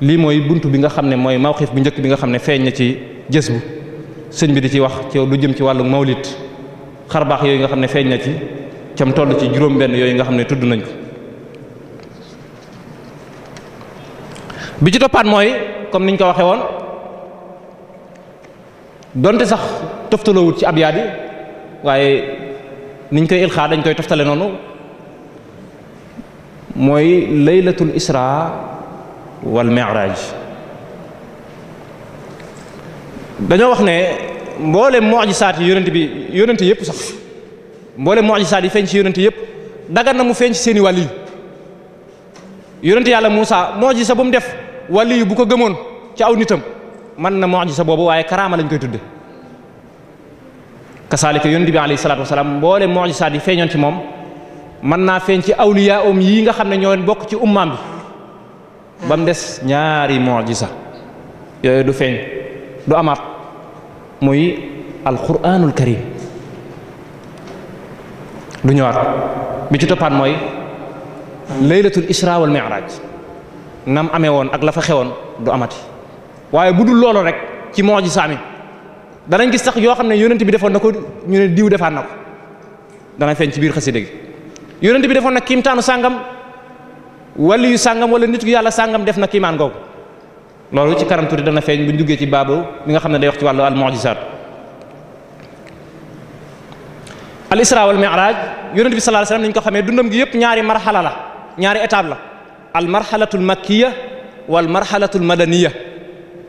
lii mooy buntu bi nga xam ne mooy mawqif bu njëkk bi nga xam ne feeñ na ci jës bu sëñ bi di ci wax ci lu jëm ci wàllu mawlid xarbaax yooyu nga xam ne feeñ na ci cam toll ci juróom-benn yooyu nga xam ne tudd nañ ko bi ci toppaat mooy comme niñ ko waxee woon donte sax toftalowut ci abyaat yi waaye niñ koy ilxaa dañ koy toftale noonu mooy laylatul isra wal mi'raj dañoo wax ne mboolem mu'jisaat yi yonent yëpp sax mboolem mu'jisaat yi feeñ ci yonent yëpp dagan na mu feeñ ci seeni wàll yi yonent yàlla Muusa mu'jisa bu mu def wàll yi bu ko gëmoon ci aw nitam man na mu'jiza boobu waaye karaama lañ koy tudde kasaalika yonent bi alayhi salaatu wasalaam mboole mu'jizaat yi feeñoon ci moom mën naa feeñ ci awliya yi nga xam ne ñoo bokk ci ummaam bi ba mu des ñaari mu'jiza yooyu du feeñ du amaat muy alquranul karim du ñëwaat bi ci toppaat mooy laylatul isra wal mi'raj nam amee woon ak la fa xewoon du amati waaye bu dul loolu rek ci mu'jiza mi danañ gis sax yoo xam ne yonent bi defoon na ko ñu ne diw defaat na ko dana feeñ ci biir xasida gi yonent bi defoon na kiimtaanu sàngam wali yu sàngam wala nit ku yàlla sàngam def na kiimaan googu loolu ci kanam tuuti dana feeñ bu ñu duggee ci baabu bi nga xam ne day wax ci wàllu al mu'jizaat al isra wal mi'raj yonent bi sallallahu alayhi wasallam ni ñu ko xamee dundam gi yëpp ñaari marxala la ñaari étape la al marxalatul makkiya wal marxalatul madaniya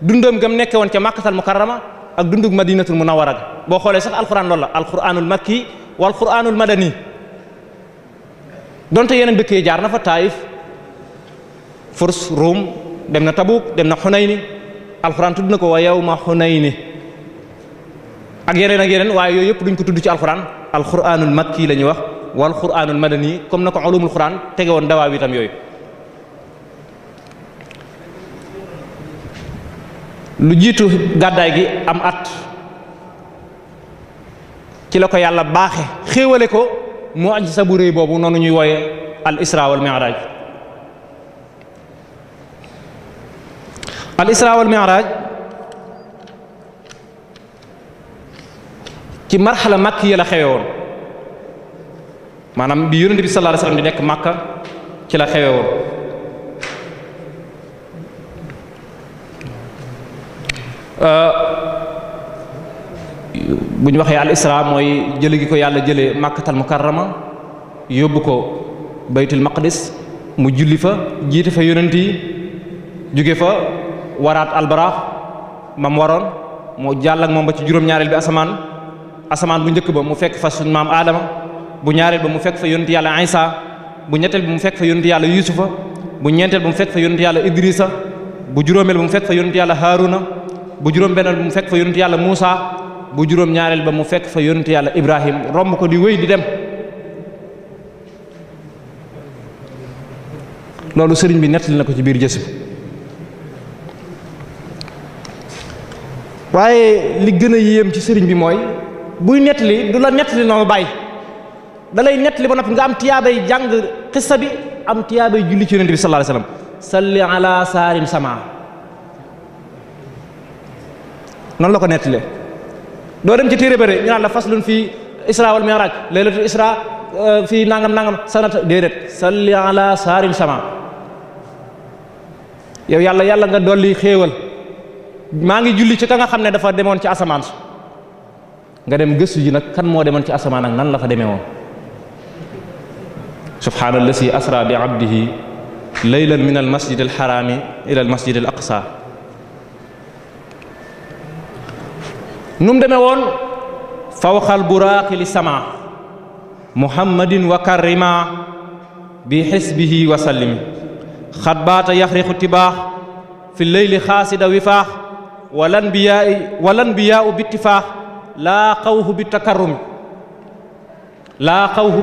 dundam gam nekke woon ca makkatal mukarrama ak dundug madinatul munawwara boo xoolee sax alquran loolu la alquranul makki wal quranul madani donte yeneen dëkk yi jaar na fa Taayif Furs Rum dem na Tabuk dem na Xunayni alquran tudd na ko wa yawma Xunayni ak yeneen waaye yooyu yëpp duñ ko tudd ci alquran alquranul makki la ñuy wax wal quranul madani comme na ko ulumul quran tege woon dawaa wi itam yooyu lu jiitu gàddaay gi am at ci la ko yàlla baaxe xéewale ko mu'jiza bu rëy boobu noonu ñuy wooye al isra wal mi'raj al isra wal mi'raj ci marxala makkiya la xewe woon maanaam bi yonent bi sallallahu alayhi wasallam di nekk Makka ci la xewe woon bu ñu waxee al isra mooy jële gi ko yàlla jëlee Makkatal mukarrama yóbbu ko baytul maqdis mu julli fa jiite fa yonent yi jóge fa waraat albaraax mam waroon mu jàll ak moom ba ci juróom-ñaareel bi asamaan bu njëkk ba mu fekk fa suñ maam Adama bu ñaareel ba mu fekk fa yonent yàlla Isa bu ñetteel bi mu fekk fa yonent yàlla Yusufa bu ñeenteel ba mu fekk fa yonent yàlla Idrisa bu juróomeel ba mu fekk fa yonent yàlla Haruna bu juróom-benneel ba mu fekk fa yonent yàlla Muusa bu juróom-ñaareel ba mu fekk fa yonent yàlla Ibrahim romb ko di wéy di dem loolu sëriñ bi nettali na ko ci biir jës bi waaye li gën a yéem ci sëriñ bi mooy buy nettali du la nettali noonu bàyyi da lay nettali ba noppi nga am tiyaabay jàng xissa bi am tiyaabay julli ci yonent bi sallallahu alayhi wasallam salli ala saarin sama noonu la ko nettalee doo dem ci téere bëre ñu naan la faslun fii isra wal mi'raj laylatul isra fii nangam sanata déedéet salli ala saarin sama yow yàlla nga dolli xéewal maa ngi julli ci ka nga xam ne dafa demoon ci asamaan su nga dem gëstu ji nag kan moo demoon ci asamaan ak nan la fa demee woon subhaanallazi asra bi abdihi laylan min al masjid al harami ila al masjid al aqsa nu mu demee woon fawqal buraaqi li sama muhammadin wa karrima bi xisbihi wa sallimi xat baata yaxriqu tibaax fi leyli xaasida wifaax walanbiyaau bittifaax laa xawhu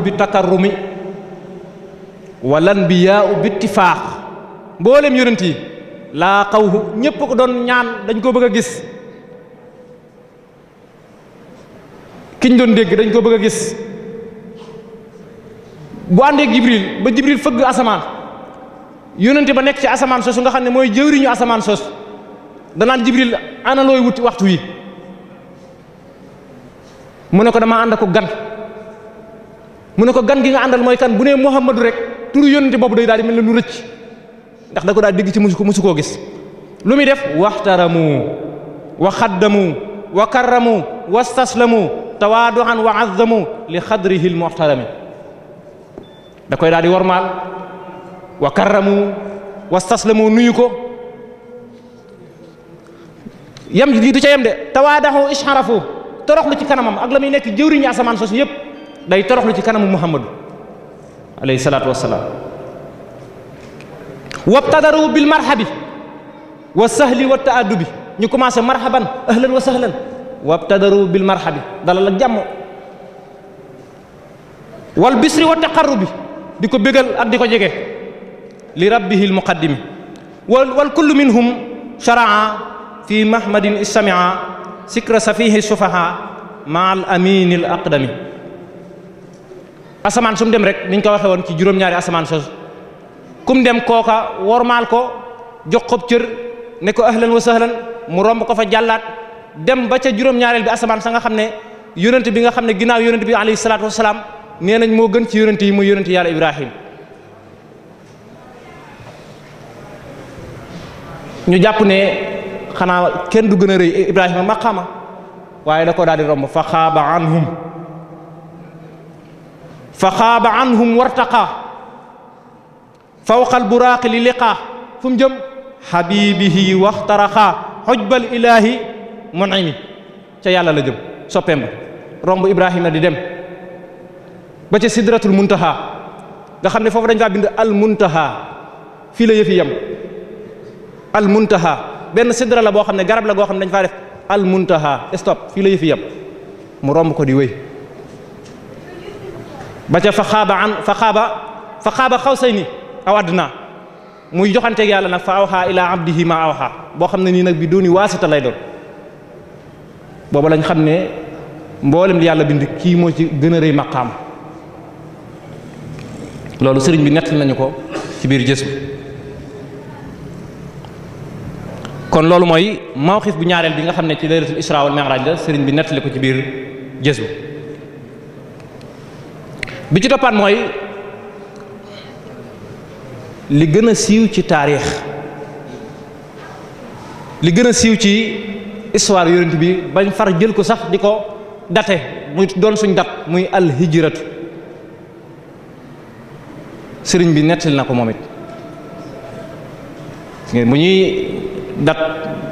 bi takarrumi walanbiyaau bittifaax mboolem yonent yi laa xawhu ñépp ko doon ñaan dañ ko bëgg a gis kiñ doon dégg dañ ko bëgg a gis bu àndeek jibril ba jibril fëgg asamaan yónnente ba nekk ci asamaan soosu nga xam ne mooy jëwriñu asamaan soosu danaan jibril ana looy wuti waxtu wi mu ne ko dama ànd ko gan mu ne ko gan gi nga àndal mooy kan bu nee muhammadu rek turu yónnente boobu day daal di mel ne lu rëcc ndax da ko daal dégg ci musu koo gis lu muy def waxtaramu wa xaddamu wa karramu wastaslamu tawaaduhan wa azzamu li xadrihi lmuxtarami da koy daal di wormaal wa karramu wastaslamu nuyu ko yam ji du ca yem de tawaadahu isharafu toroxlu ci kanamam ak la muy nekk jëwriñu asamaan soosu yëpp day toroxlu ci kanamu muhammadu alayhi salaatu wassalaam wabtadaru bil marhabi wa sahli wa taaddubi ñu commencé marhaban ahlan wa sahlan wabtadaru bil marhabi dalal ak jàmm wal bisri wa taqarrubi di ko bégal ak di ko jege li rabbihi al muqaddimi wal kullu minhum sharaa fi mahmadin istamia sikra safihi sufaha ma al amin al aqdami asamaan su mu dem rek niñ ko waxee woon ci juróom-ñaari asamaan sos kum dem kooka wormaal ko jox ko cër ne ko ahlan wa sahlan mu romb ko fa jàllaat dem ba ca juróom-ñaareel bi asamaan sa nga xam ne yonent bi nga xam ne ginnaaw yonent bi alayhi salaatu wasalaam nee nañ moo gën ci yonent yi muy yonent yàlla ibrahim ñu jàpp ne xanaa kenn du gën a rëy ibrahima maqaama waaye da ko daal di romb fa xaaba anhum wartaqa fawqal buraaqi li liqaa fu mu jëm habibihi waxtaraqa xojbal ilahi munimi ca yàlla la jëm soppeem ba romb ibrahima di dem ba ca sidratul muntaha nga xam ne foofu dañ faa bind al muntaha fii la yëfi yem al muntaha benn sidra la boo xam ne garab la goo xam ne dañ faa def al muntaha stop fii la yëfi yem mu romb ko di wéy ba ca fa xaaba xawsayni aw adna muy joxanteeg yàlla nag fa awxa ila abdihi ma awxa boo xam ne nii nag bi dooni waasita lay doon booba lañ xam ne mboolem li yàlla bind kii moo ci gën a rëy maqaam loolu sëriñ bi nettali nañu ko ci biir jës bu kon loolu mooy mawxif bu ñaareel bi nga xam ne ci laylatul isra wal mi'raj la sëriñ bi nettali ko ci biir jës bu bi ci toppaat mooy li gën a siiw ci taarix li gën a siiw ci histoire yonent bi bañ far jël ko sax di ko date muy doon suñ dat muy alhijratu sëriñ bi nettali na ko moom it bu ñuy dat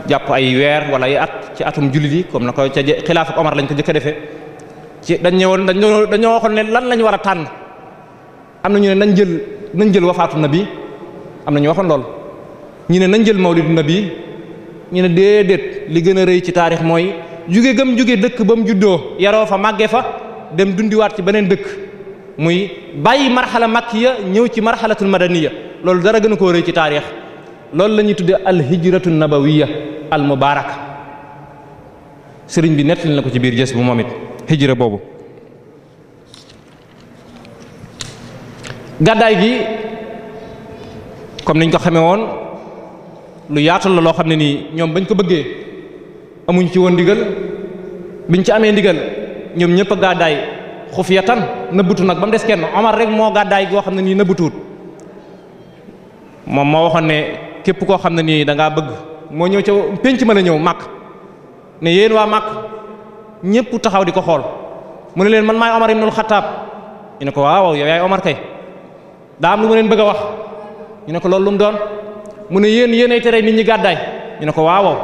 jàpp ay weer wala ay at ci atum jullit yi comme na ko ca xilaaf ak Omar lañ ko jëkk a defee ci dañoo waxoon ne lan lañ war a tànn am na ñu ne nañ jël wafaatu nabi am na ñu waxoon lool ñu ne nañ jël mawlidu nabi ñu ne déedéet li gën a rëy ci taarix mooy jóge dëkk ba mu juddoo yaroo fa màggee fa dem dundiwaat ci beneen dëkk muy bàyyi marxala makkiya ñëw ci marxalatul madaniya loolu dara gën a koo rëy ci taarix loolu la ñuy tuddee al hijratu nabawiya al mubaraka sëriñ bi nettali na ko ci biir jës bu moom it hijra boobu gàddaay gi comme niñ ko xamee woon lu yaatal la loo xam ne nii ñoom bañ ko bëggee amuñ ci woon ndigal biñ ci amee ndigal ñoom ñëpp a gàddaay xufiyatan nëbbutu nag ba mu des kenn Omar rek moo gàddaay goo xam ne nii nëbbutuut moom moo waxoon ne képp koo xam ne nii da ngaa bëgg moo ñëw ca penc ma la ñëw màkk ne yéen waa màkk ñëpp taxaw di ko xool mu ne leen man maay Omar ibnul Xattaab ñu ne ko waaw yow yaay Omar kay daa am lu ma leen bëgg a wax ñu ne ko loolu lu mu doon mu ne yéenay tere nit ñi gàddaay ñu ne ko waaw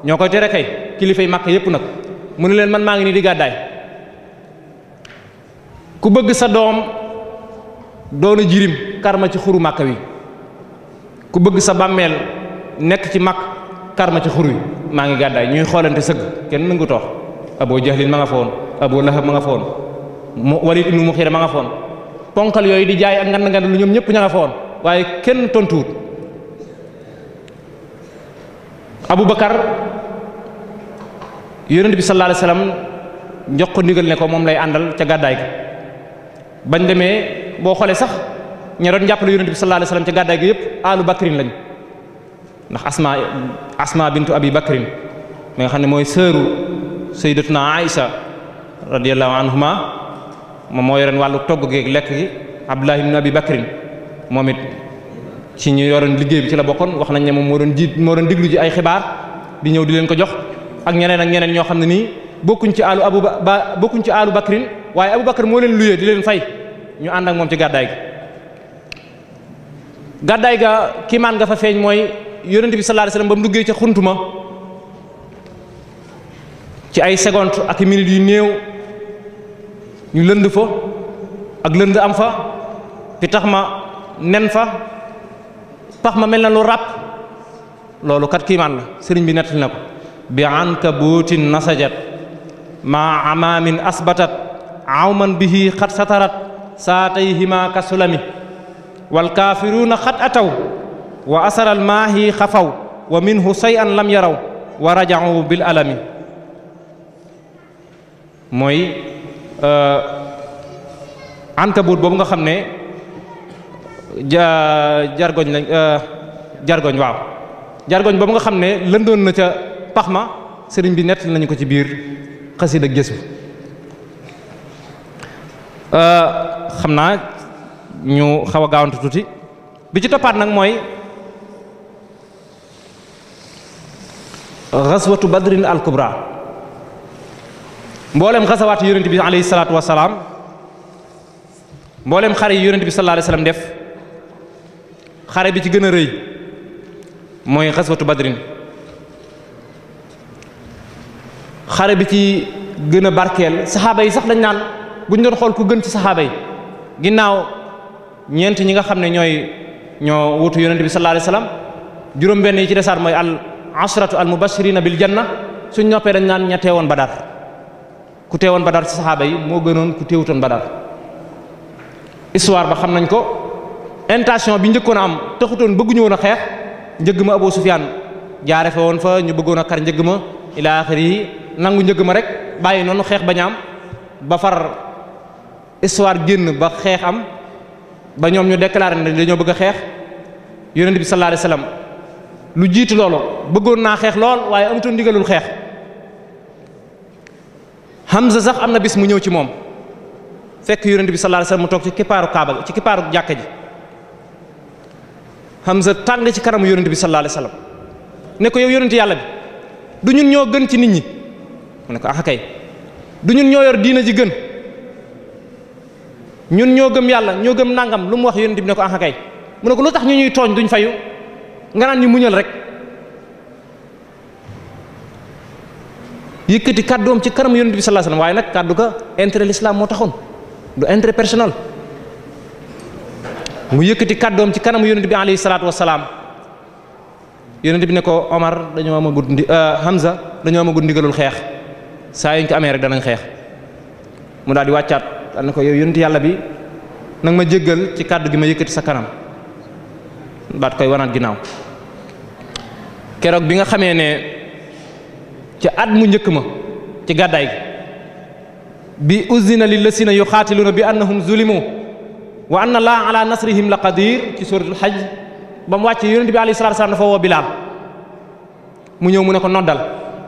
ñoo koy tere kay kilifay màkk yëpp nag mu ne leen man maa ngi nii di gàddaay ku bëgg sa doom doona jirim karma ci xuru màkk wi ku bëgg sa bàmmeel nekk ci màkk karma ci xur wi maa ngi gàddaay ñuy xoolante sëgg kenn nangu toox Abu Jahlin ma nga fa woon Abu Lahab ma nga fa woon Walid ibnu Mughira ma nga fa woon ponkal yooyu di jaay ak ngand ngand lu ñoom ñëpp ña nga fa woon waaye kenn tontuwut Abu Bakar yonent bi sallallahu alayhi wasallam jox ko ndigal ne ko moom lay àndal ca gàddaay ga bañ demee boo xoolee sax ña doon jàppale yonent bi sallallahu alayhi wasallam ca gàddaay ga yëpp alu bakrin lañ ndax asma bintu abi bakrin mi nga xam ne mooy sëru sayyidatuna Aïsa radiyallahu anhuma moom moo yoroon wàllu togg geeg lekk gi Abdullah ibn abi bakrin moom it ci ñu yoroon liggéey bi ci la bokkoon wax nañ ne moom moo doon diglu ji ay xibaar di ñëw di leen ko jox ak ñeneen ak ñeneen ñoo xam ne nii bokkuñ ci alu bakrin waaye Abu Bakar moo leen luyee di leen fay ñu ànd ak moom ci gàddaay ga kiimaan nga fa feeñ mooy yonent bi sallallahu alayhi wasallam ba mu duggee ca xuntuma ci ay seconde ak minutes yu néew ñu lënd fa ak lënd am fa fi tax ma nen fa pax ma mel na lu ràpp loolu kat kiimaan la sëriñ bi nettali na ko bi ankabuutin nasajat ma amaamin asbatat awman bihi xat satarat saatayhima kasulami wal kaafiruuna xat ataw wa asaral maahi xafaw wa minhu shay'an lam yaraw wa raja'u bil alami mooy ankabut boobu nga xam ne jargoñ lañ jargoñ waaw jargoñ boobu nga xam ne lëndoon na ca pax ma sëriñ bi nett nañu ko ci biir xasida gëstu xam naa ñu xaw a gaawantu tuuti bi ci toppaat nag mooy xaswatu badrin al kubra mboolem xasawaatu yonent bi alayhi salaatu wasalaam mboolem xare yi yonent bi sallallahu alayhi wasallam def xare bi ci gën a rëy mooy xaswatu badrin xare bi ci gën a barkeel saxaaba yi sax dañ naan bu ñu doon xool ku gën ci saxaaba yi ginnaaw ñeent ñi nga xam ne ñoo wutu yonent bi sallallahu alayhi wasallam juróom-benn yi ci desaat mooy al ashratu al mubashirina bil janna suñ noppee dañ naan ña teewoon badar ku teewoon badar ci saxaaba yi moo gënoon ku teewutoon badar histoire ba xam nañ ko intention bi njëkkoon a am taxutoon bëgguñu woon a xeex njëgg ma Abu Sufyaan jaare fa woon fa ñu bëggoon a kar njëgg ma ila axiri yi nangu njëgg ma rek bàyyi noonu xeex bañ am ba far histoire génn ba xeex am ba ñoom ñu déclaré ne dañoo bëgg a xeex yonent bi sallallahu alayhi wasallam lu jiitu loolu bëggoon naa xeex lool waaye amutoon ndigalul xeex Hamza sax am na bis mu ñëw ci moom fekk yonent bi sallallahu alayhi wasallam mu toog ci kippaaru kaaba ci kippaaru jàkka ji Hamza tàng ci kanamu yonent bi sallallahu alayhi wasallam ne ko yow yonent yàlla bi du ñun ñoo gën ci nit ñi mu ne ko ah kay du ñun ñoo yor diina ji gën ñun ñoo gëm yàlla ñoo gëm nangam lu mu wax yonent bi ne ko ah kay mu ne ko lu tax ñu ñuy tooñ duñ fayu nga naan ñu muñal rek yëkkati kàddoom ci kanam yonent bi sallallahu alayhi wasallam waaye nag kàddu ga intérêt l'islam moo taxoon du intérêt personnel mu yëkkati kàddoom ci kanam yonent bi alayhi salaatu wasalaam yonent bi ne ko Omar dañoo amagut Hamza dañoo amagut ndigalul xeex saa yuñ ko amee rek danañ xeex mu daal di wàccaat daal ne ko yow yonent yàlla bi nag ma jéggal ci kàddu gi ma yëkkati sa kanam baat koy wanaat ginnaaw keroog bi nga xamee ne ci at mu njëkk ma ci gàddaay gi bi uzina lillasina yuqaatiluuna bi annahum zulimu wa anna allaha ala nasrihim la qadir ci suratul hajj ba mu wàccee yonent bi alayhi salaatu salaam dafa woo Bilaal mu ñëw mu ne ko noddal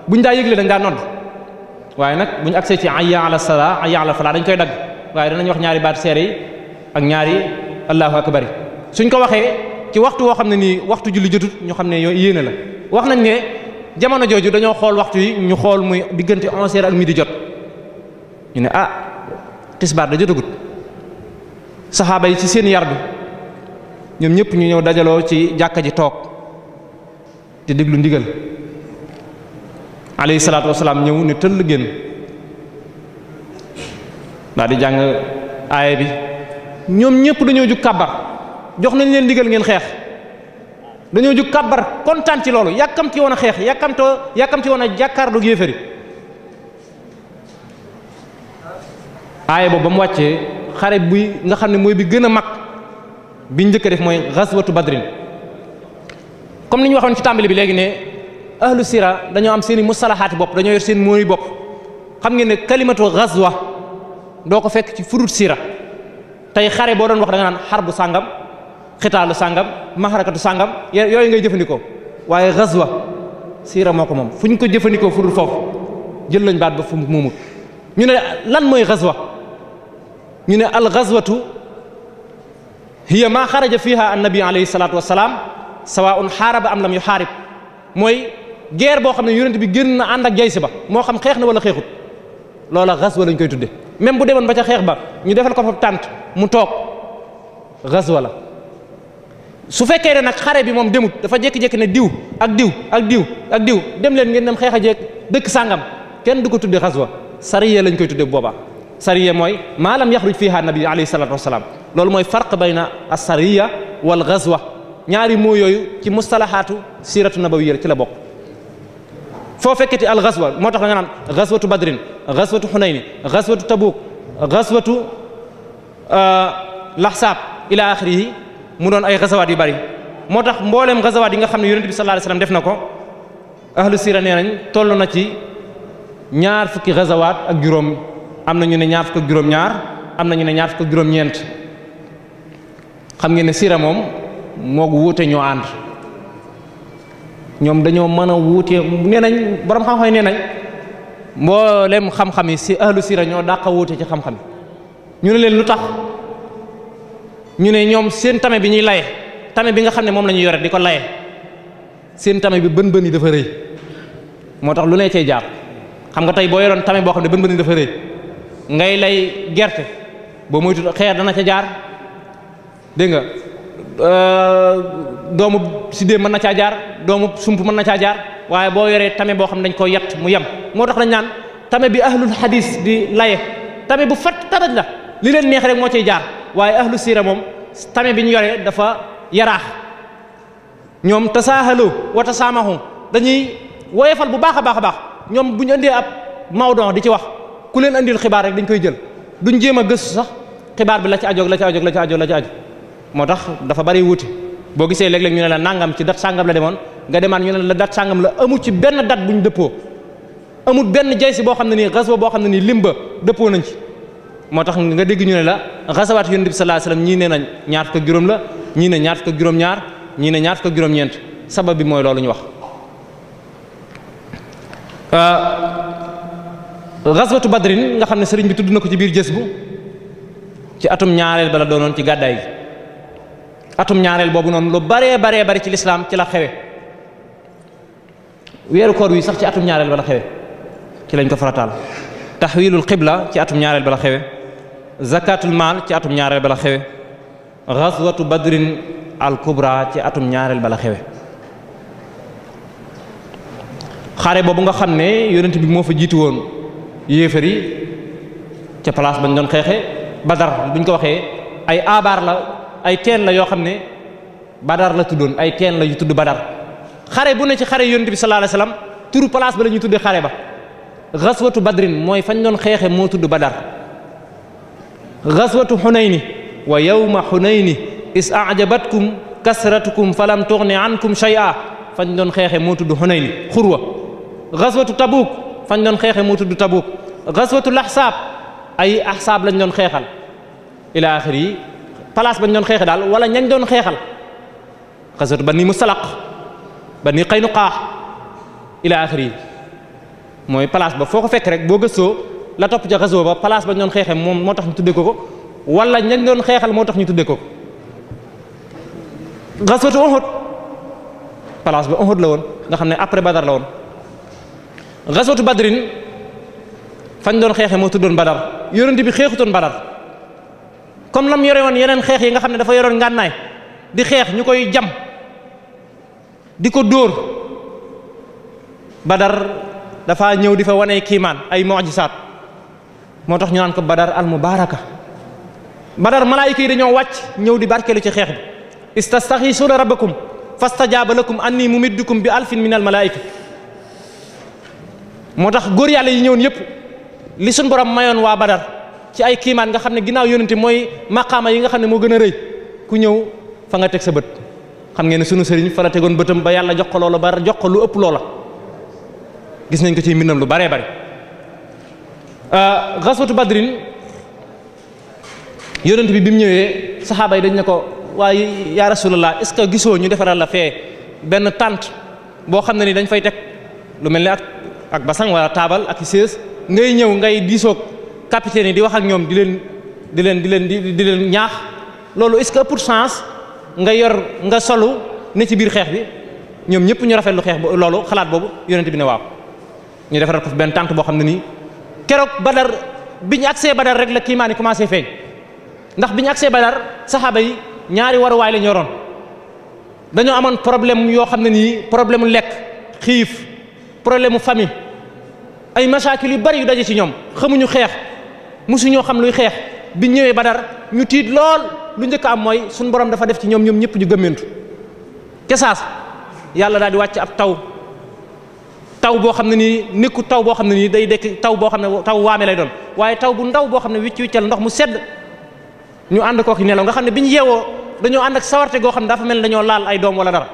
buñ daa yëgle dañ daa nodd waaye nag buñ agsee ci hayya ala salaa hayya ala falaa dañ koy dagg waaye danañ wax ñaari baat seere yi ak ñaari allahu akbar suñ ko waxee ci waxtu woo xam ne nii waxtu julli jotut ñu xam ne yéene la wax nañ ne jamono jooju dañoo xool waxtu yi ñu xool muy diggante 11h ak midi jot ñu ne ah tisbaar da jotagut saxaaba yi ci seen yar bi ñoom ñëpp ñu ñëw dajaloo ci jàkka ji toog te déglu ndigal alayhi salaatu wasalaam ñëw ne tëll génn daal di jàng aaya bi ñoom ñëpp dañoo jug kàbbar jox nañ leen ndigal ngeen xeex dañoo jug kàbbar kontaan ci loolu yàkkamti woon a xeex yàkkamti woon a jàkkaarloog yéefari aaya boobu ba mu wàccee xare bi nga xam ne mooy bi gën a mag bi njëkk a def mooy ghazwatu badrin comme ni ñu waxoon ci tàmbali bi léegi ne ahlu sira dañoo am seen i mustalahaati bopp dañoo yor seen mooy bopp xam ngeen ne kalimatu ghazwa doo ko fekk ci furut sira tey xare boo doon wax da nga naan xarbu sàngam xitaalu sàngam maxarakatu sàngam yooyu ngay jëfandikoo waaye ghazwa sira moo ko moom fu ñu ko jëfandikoo furut foofu jël lañ baat ba fu mu muumut ñu ne lan mooy ghazwa ñu ne al ghazwatu hiya ma xaraja fiha annabi alayhi salatu wasalaam sawaun xaaraba am lam yu xaarib mooy guerre boo xam ne yonent bi génn na ànd ak jaysi ba moo xam xeex na wala xeexut loola ghazwa lañ koy tudde même bu demoon ba ca xeex ba ñu defal ko fa tànt mu toog ghazwa la su fekkee ne nag xare bi moom demut dafa jékki-jékki ne diw ak diw ak diw ak diw dem leen ngeen dem xeex a jeeg dëkk sàngam kenn du ko tudde ghazwa sariya lañ koy tudde boobaa sariya mooy maa lam yaxruj fiha nabi alayhi salatu wasalaam loolu mooy farq bayna as-sariya wal ghazwa ñaari moo yooyu ci mustalahaatu siratu nabawiyya ci la bokk foo fekketi al ghazwa moo tax da nga naan ghazwatu badrin ghazwatu hunayni ghazwatu tabuk ghazwatu lahsab ila axirihi mu doon ay ghazawaat yu bari moo tax mbooleem ghazawaat yi nga xam ne yonent bi sallallahu alayhi wasallam def na ko ahlu sira nee nañ toll na ci ñaar fukki ghazawaat ak juróom am na ñu ne ñaar fukk ak juróom-ñaar am na ñu ne ñaar fukk ak juróom-ñeent xam ngeen ne sira moom moo wuute ñoo ànd ñoom dañoo mën a wuute nee nañ borom xam-xam yi nee nañ mboolem xam-xam yi si ahlu sira ñoo dàq a wuute ci xam-xam yi ñu ne leen lu tax ñu ne ñoom seen tame bi ñuy laye tame bi nga xam ne moom la ñuy yore di ko laye seen tame bi bën yi dafa rëy moo tax lu ne cay jaar xam nga tey boo yoroon tame boo xam ne bën yi dafa rëy ngay lay gerte boo moytu xeer dana ca jaar dégg nga doomu sidéem mën na caa jaar doomu sump mën na caa jaar waaye boo yoree tame boo xam ne dañ ko yett mu yem moo tax dañ naan tame bi ahlul hadis di laye tame bu fat taraj la li leen neex rek moo ciy jaar waaye ahlu sira moom tame bi ñu yoree dafa yaraax ñoom tasaahalu wa tasaamahu dañuy woyefal bu baax a baax a baax ñoom bu ñu indee ab mawdon di ci wax ku leen andil xibaar rek dañ koy jël duñ jéem a gëstu sax xibaar bi la ci ajoog la ci ajoog la ci ajoog la ci aju moo tax dafa bari wuute boo gisee léeg-léeg ñu ne la nangam ci dat sàngam la demoon nga demaat ñu ne la dat sàngam la amul ci benn dat buñ dëppoo amul benn jaysi boo xam ne nii ghazwa boo xam ne nii limba dëppoo nañ ci moo tax nga dégg ñu ne la ghazawaat yonent bi sallallahu alayhi wasallam ñii ne nañ ñaar fukk ak juróom la ñii ne ñaar fukk ak juróom-ñaar ñii ne ñaar fukk ak juróom-ñeent sabab bi mooy loolu ñu wax ghazwatu badrin nga xam ne sëriñ bi tudd na ko ci biir jës bu ci atum ñaareel ba la doonoon ci gàddaay gi atum ñaareel boobu noonu lu baree bari ci lislaam ci la xewe weeru koor wi sax ci atum ñaareel ba la xewe ci lañ ko farataal taxwilul qibla ci atum ñaareel ba la xewe zakatul maal ci atum ñaareel ba la xewe ghazwatu badrin al kubra ci atum ñaareel ba la xewe xare boobu nga xam ne yonent bi moo fa jiitu woon yéefar yi ca place bañ doon xeexe badar buñ ko waxee ay abaar la ay teen la yoo xam ne badar la tuddoon ay teen la yu tudd badar xare bu ne ci xare yonent bi sallallahu alayhi wasallam turu place ba la ñuy tuddee xare ba ghazwatu badrin mooy fañ doon xeexe moo tudd badar ghazwatu hunayni wa yawma hunayni is a'jabatkum kasratukum falam tughni ankum shay'a fañ doon xeexe moo tudd hunayni xurwa ghazwatu tabuk fañ doon xeexe moo tudd tabuk ghazwatu lahsab ay ahsaab lañ doon xeexal ila axiri yi place bañ doon xeexe daal wala ñañ doon xeexal xaswatu Bani Mustalaq Bani Qaynuqa ila axiri mooy place ba foo ko fekk rek boo gëstoo la topp ca xaswa ba place ba ñu doon xeexee moom moo tax ñu tuddee ko wala ñañ doon xeexal moo tax ñu tuddee ko xaswatu Uhud place ba Uhud la woon nga xam ne après Badar la woon xaswatu Badrin fañ doon xeexee moo tuddoon Badar yonent bi xeexutoon Badar comme lam yore woon yeneen xeex yi nga xam ne dafa yoroon ngànnaay di xeex ñu koy jam di ko dóor Badar dafa ñëw di fa wane kiimaan ay mu'jisaat moo tax ñu naan ko Badar al mubaraka Badar malaayika yi dañoo wàcc ñëw di barkeelu ci xeex bi istastaxiisuuna rabbakum fastajaaba lakum anni mumiddukum bi alfin min al malaayika moo tax góor yàlla yi ñëwoon yépp li suñ borom mayoon waa Badar ci ay kiimaan nga xam ne ginnaaw yonente mooy maqaama yi nga xam ne moo gën a rëy ku ñëw fa nga teg sa bët xam ngeen ne sunu sëriñ fa la tegoon bëtam ba yàlla jox ko loola ba jox ko lu ëpp loola gis nañ ko ci mbindam lu baree bari xaswatu Badrin yonent bi mu ñëwee saxaaba yi dañ ne ko waaye yaa rasulallah est-ce que gisoo ñu defaral la fee benn tente boo xam ne ni dañ fay teg lu mel ni ak basang wala taabal ak sées ngay ñëw ngay diisoog capitaine yi di wax ak ñoom di leen ñaax loolu est-ce que pour chance nga solu ne ci biir xeex bi ñoom ñëpp ñu rafetlu xeex loolu xalaat boobu yonent bi ne waaw ñu defaral ko benn tente boo xam ne nii keroog Badar bi ñu agsee Badar rek la kiimaan yi commencé feeñ ndax bi ñu agsee Badar saxaaba yi ñaari waruwaay la ñu yoroon dañoo amoon problème yoo xam ne nii problème mu lekk xiif problème mu famille ay masaakil yu bari yu daje ci ñoom xamuñu xeex musuñoo xam luy xeex biñ ñëwee Badar ñu tiit lool lu njëkk am mooy suñu borom dafa def ci ñoom ñëpp ñu gëmmentu kesaas yàlla daal di wàcc ab taw boo xam ne nii nekku taw boo xam ne nii day dekk taw boo xam ne taw waame lay doon waaye taw bu ndaw boo xam ne wiccal ndox mu sedd ñu ànd kooki nelaw nga xam ne bi ñu yeewoo dañoo ànd ak sawarte goo xam ne dafa mel ne dañoo laal ay doom wala dara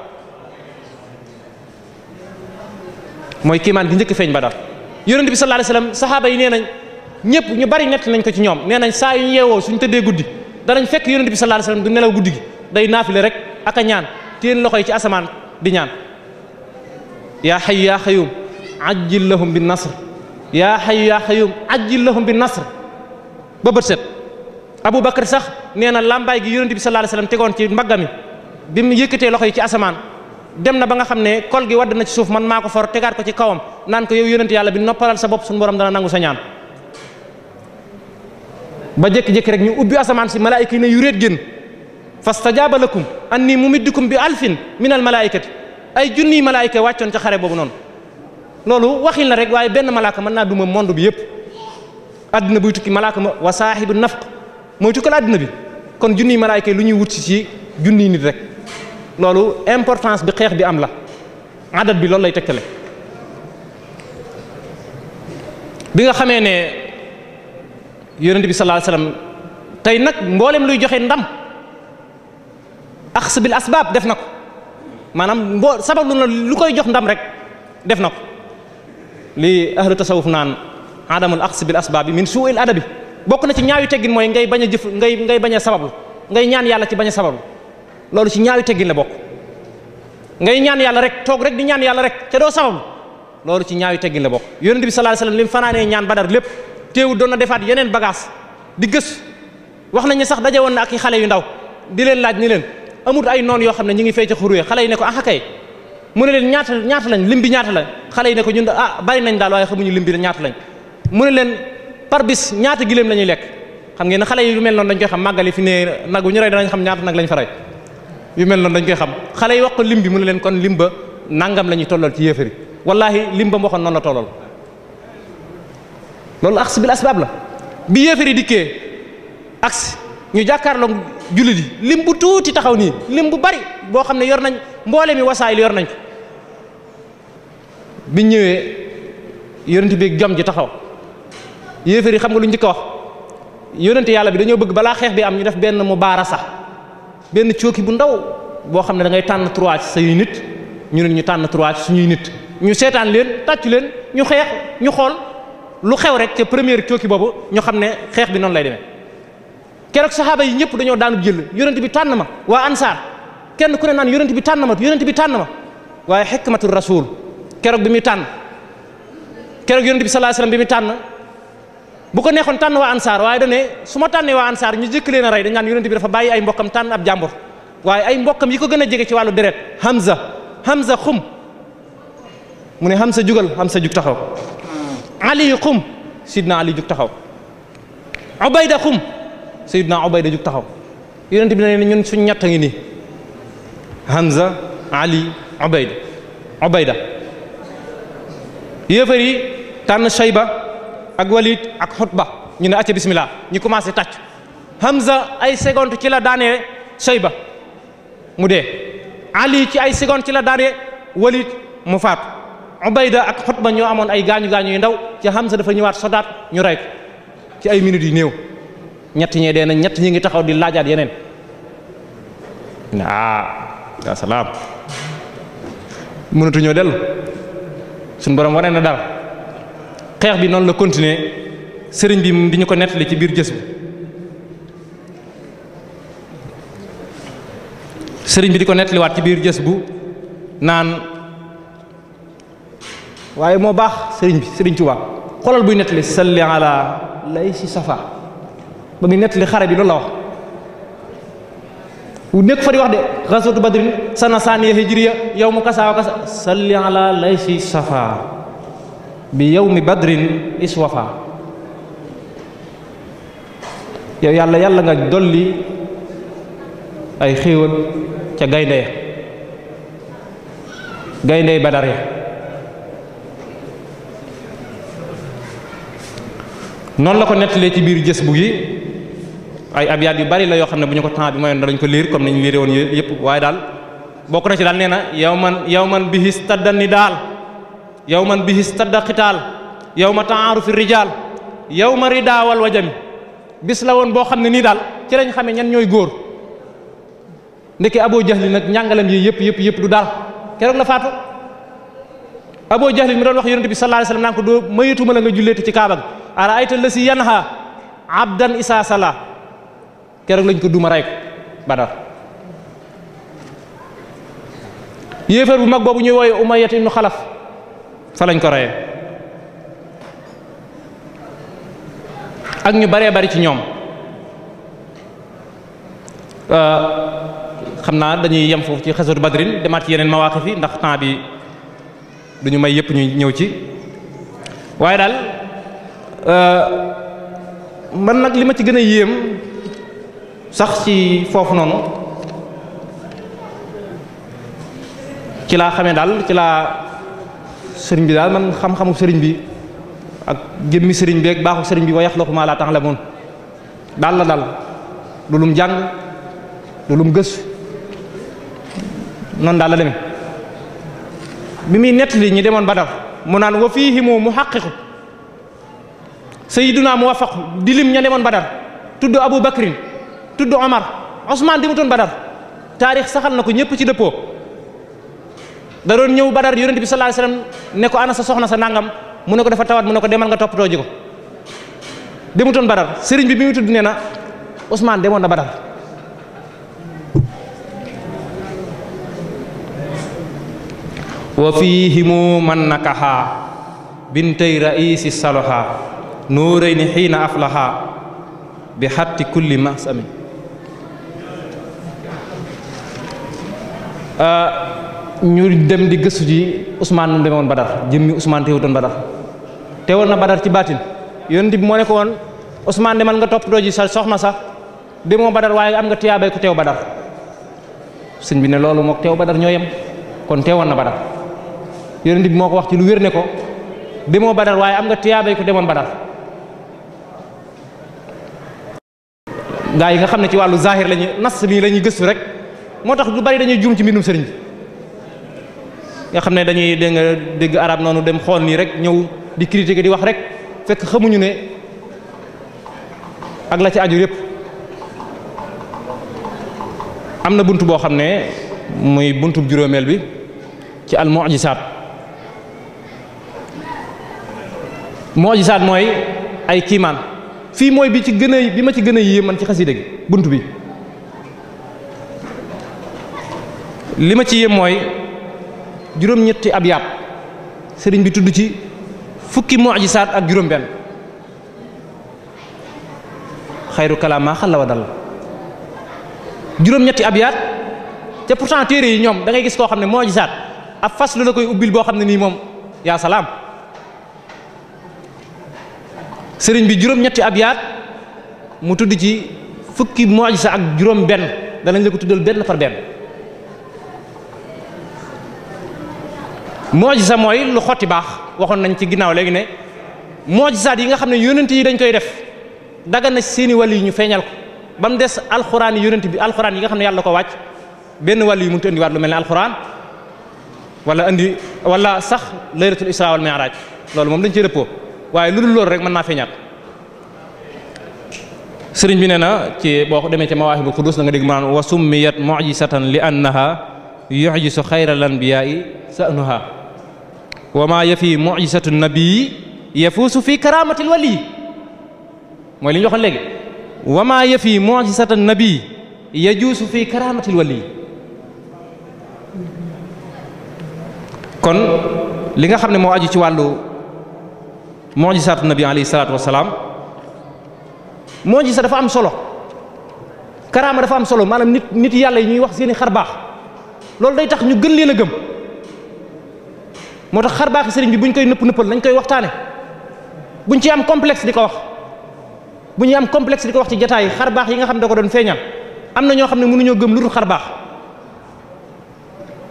mooy kiimaan gi njëkk feeñ Badar yonent bi sallallahu alayhi wasallam saxaaba yi nee nañ ñëpp ñu bari nett nañ ko ci ñoom nee nañ saa yu ñu yeewoo suñu tëddee guddi danañ fekk yonent bi sallallahu alayhi wasallam du nelaw guddi gi day naafile rek ak a ñaan téen loxo yi ci asamaan di ñaan yaa hayyu yaa qayyum ajjil lahum bin nasr yaa hayyu yaa qayyum ajjil lahum bin nasr ba bët set Abu Bakar sax nee na lambaay gi yonent bi sallallahu alayhi wasallam tegoon ci mbaggami bi mu yëkkatee loxo yi ci asamaan dem na ba nga xam ne kol gi wadd na ci suuf man maa ko for tegaat ko ci kawam naan ko yow yonent yàlla bi noppalal sa bopp suñu borom dana nangu sa ñaan ba jékki-jékki rek ñu ubbi asamaan si malaayika yi ne yu réet génn fastajaaba lakum anni mumiddukum bi alfin min al malaayikati ay junniy malaayika wàccoon ca xare boobu noonu loolu waxin la rek waaye benn malaaka mën naa duma monde bi yépp adduna buy tukki malaaka ma wa saahibu nafq mooy tukkal adduna bi kon junniy malaayika lu ñuy wut si ci junniy nit rek loolu importance bi xeex bi am la adat bi loolu lay tekkale bi nga xamee ne yonent bi sallallahu alayhi wasallam tey nag mboolem luy joxe ndam axs bil asbaab def na ko maanaam sabab lu koy jox ndam rek def na ko li ahlu tasawuf naan adamul axs bil asbaab min su'il adabi bokk na ci ñaawi teggin mooy ngay bañ a jëf ngay bañ a sabablu ngay ñaan yàlla ci bañ a sabablu loolu ci ñaawi teggin la bokk ngay ñaan yàlla rek toog rek di ñaan yàlla rek te doo sabablu loolu ci ñaawi teggin la bokk yonent bi sallallahu alayhi wasallam li mu fanaanee ñaan Badar lépp teewul doon na defaat yeneen bagage di gës wax nañu sax daje woon na ak i xale yu ndaw di leen laaj ni leen amut ay noon yoo xam ne ñu ngi fay ca xuruye xale yi ne ko ah kay mu ne leen ñaata lañ lim bi ñaata lañ xale yi ne ko ñun bari nañ daal waaye xamuñu lim bi ñaata lañ mu ne leen par bis ñaata giléem la ñuy lekk xam ngeen ne xale yi yu mel noonu dañ koy xam màggali fi ne nag wu ñu rey danañ xam ñaata nag lañ fa rey yu mel noonu dañ koy xam xale yi wax ko lim bi mu ne leen kon lim ba nangam la ñuy tollal ci yéefari wallahi lim ba waxoon noonu la tollal loolu axs bil asbaab la bi yéefari dikkee axs ñu jàkkaarloo jullit yi lim bu tuuti taxaw nii lim bu bari boo xam ne yor nañ mboole mi wasaayil yor nañ ko biñ ñëwee yonent bi jom ji taxaw yéefari xam nga lu ñu njëkk a wax yonent yàlla bi dañoo bëgg balaa xeex bi am ñu def benn mubaarasa benn cooki bu ndaw boo xam ne da ngay tànn 3 ci say nit ñu ne ñu tànn 3 ci suñuy nit ñu seetaan leen tàccu leen ñu xeex ñu xool lu xew rek ca première cooki boobu ñu xam ne xeex bi noonu lay demee keroog saxaaba yi ñëpp dañoo daanu jël yonent bi tànn ma waa ansaar kenn ku ne naan yonent bi tànn ma yonent bi tànn ma waaye xikmatul rasul keroog bi muy tànn keroog yonent bi sallallahu alayhi wasallam bi muy tànn bu ko neexoon tànn waa ansaar waaye da ne su ma tànnee waa ansaar ñu jëkk leen a rey dañ naan yonent bi dafa bàyyi ay mbokkam tànn ab jàmbur waaye ay mbokkam yi ko gën a jege ci wàllu deret Hamza xum mu ne Hamza jugal Hamza jug taxaw Ali xum Sidna Ali jug taxaw Ubayda xum Sidna Ubayda jug taxaw yonent bi ne ñun suñ ñett a ngi nii Hamza Ali Ubayda yéefar yi tànn Shayba ak Walid ak Xutba ñu ne acca bismillah ñu commencé tàcc Hamza ay seconde ci la daanee Shayba mu dee Ali ci ay seconde ci la daanee Walid mu faatu Ubayda ak Xutba ñoo amoon ay gaañu yu ndaw ci Hamza dafa ñëwaat sodaat ñu rey ko ci ay minutes yu néew ñett ñee dee nañ ñett ñi ngi taxaw di laajaat yeneen yaa salaam mënatuñoo dellu suñu borom wane na dara xeex bi noonu la continuer sëriñ bi di ñu ko nettali ci biir jës bu sëriñ bi di ko nettaliwaat ci biir jës bu naan waaye moo baax sëriñ Tuubaa xoolal buy nettali salli ala lay si safa ba muy nettali xare bi loolu la wax wu nekk fa di wax de ghazwatu badrin sana saaniya hijriya yawmu kasa wa kasa salli ala lay si safa bi yawmi badrin iswafa yow yàlla nga dolli ay xéewal ca gayndey badar ya noonu la ko nettalee ci biir jës bu gi ay abyaat yu bari la yoo xam ne bu ñu ko temps bi mayoon danañ ko liir comme ni ñu liire woon yëpp waaye daal bokk na ci daal nee na yawman bihi stadda nidaal yawman bihi stadda xitaal yawma ta'arufi rijaal yawma ridaawal wajami bis la woon boo xam ne nii daal ci lañ xamee ñan ñooy góor ndeke Abu Jahli nag njàngalam yi yëpp du daal keroog la faatu Abu Jahli mi doon wax yonent bi sallallahu alayhi wasallam naan ko doo mayituma la nga julleeti ci kaaba gi ara ayta la si yanha abdan isa sala keroog lañ ko duma ray ko Badar yéefar bu mag boobu ñuy wooye Umayyah ibn Xalaf fa lañ ko reyee ak ñu baree bari ci ñoom xam naa dañuy yem foofu ci xasatu badrin demaat ci yeneen mawaqif yi ndax temps bi duñu may yëpp ñu ñëw ci waaye daal man nag li ma ci gën a yéem sax ci foofu noonu ci laa xamee daal ci laa sëriñ bi daal man xam-xamu sëriñ bi ak jëmmi sëriñ bi ak baaxu sëriñ bi wa yaxluqu maa laa ta'lamuun daal la daal lu lum jàng lu lum gëstu noonu daal la demee bi muy nettali ñi demoon Badar mu naan wa fiihimu muhaqqiqu sayyiduna muwaffaq di lim ña demoon Badar tudd Abu Bakrin tudd Omar Ousmane demutoon Badar taarix saxal na ko ñëpp ci dëppoo da doon ñëw Badar yonent bi sallallahu alayhi wasallam ne ko ana sa soxna sa nangam mu ne ko dafa tawat mu ne ko demal nga toppatoo ji ko demutoon Badar sëriñ bi muy tudd nee na Ousmane demoon na Badar wa fiihimu man nakaha bintay raisi saloha nuurayni xiina aflaha bi xatti kulli masami ñu dem di gëstu ji Ousmane nu demoon Badar jëmmi Ousmane teewutoon Badar teewoon na Badar ci baatin yonent bi moo ne ko woon Ousmane demal nga toppatoo ji sa soxna sax demoo Badar waaye am nga tiyaabay ku teew Badar sëñ bi ne loolu mook teew Badar ñoo yem kon teewoon na Badar yonent bi moo ko wax ci lu wér ne ko demoo Badar waaye am nga tiyaabay ku demoon Badar gaa yi nga xam ne ci wàllu zahir lañu nas nii la ñuy gëstu rek moo tax lu bari dañuy juum ci mbindum sëriñ bi nga xam ne dañuy dégg arab noonu dem xool nii rek ñëw di critiquer di wax rek fekk xamuñu ne ak la ci aju yépp am na bunt boo xam ne muy buntu juróomeel bi ci al mu'jisaat mooy ay kiimaan fii mooy bi ma ci gën a yéem man ci xasida gi bunt bi li ma ci yem mooy juróom-ñetti abyaat sëriñ bi tudd ci fukki mu'jisaat ak juróom-benn xayru kalaam maa xalla wa dal juróom-ñetti abyaat te pourtant téere yi ñoom da ngay gis koo xam ne mu'jisaat ab fas lu la koy ubbil boo xam ne nii moom yaa salaam sëriñ bi juróom-ñetti abyaat mu tudd ci fukki mu'jiza ak juróom-benn danañ la ko tuddal benn par benn. mu'jiza mooy lu xotti baax waxoon nañ ci ginnaaw léegi ne mu'jizaat yi nga xam ne yonent yi dañ koy def dagan na seeni wàll yi ñu feeñal ko ba mu des alxuraan yi yonent bi alxuraan yi nga xam ne yàlla ko wàcc benn wàll yi mënut a indiwaat lu mel ne alxuraan wala sax laylatul isra wal mi'raj loolu moom dañ ci rëppoo waaye lu dul loolu rek mën naa feeñaat. sëriñ bi nee na ci boo demee ci mawaahibul qudus da nga dégg maanaam wa summiyat mu'jizatan li annaha yu'jizu xayral anbiya'i sa'nuha wa ma yafi mu'jizatu nabii yafuusu fi karamatil wali mooy li ñu waxoon léegi wa ma yafi mu'jizatu nabii yajuusu fi karamatil wali kon li nga xam ne moo aju ci wàllu mu'jizatu nabii alayhi salaatu wasalaam mu'jiza dafa am solo karaama dafa am solo maanaam nit yàlla yi ñuy wax seeni xar baax loolu day tax ñu gën leen a gëm moo tax xar baaxi sëriñ bi buñ koy nëppal nañ koy waxtaane buñ ci am complexe di ko wax bu ñuy am complexe di ko wax ci jataay xar baax yi nga xam ne da ko doon feeñal am na ñoo xam ne mënuñoo gëm lu dul xar baax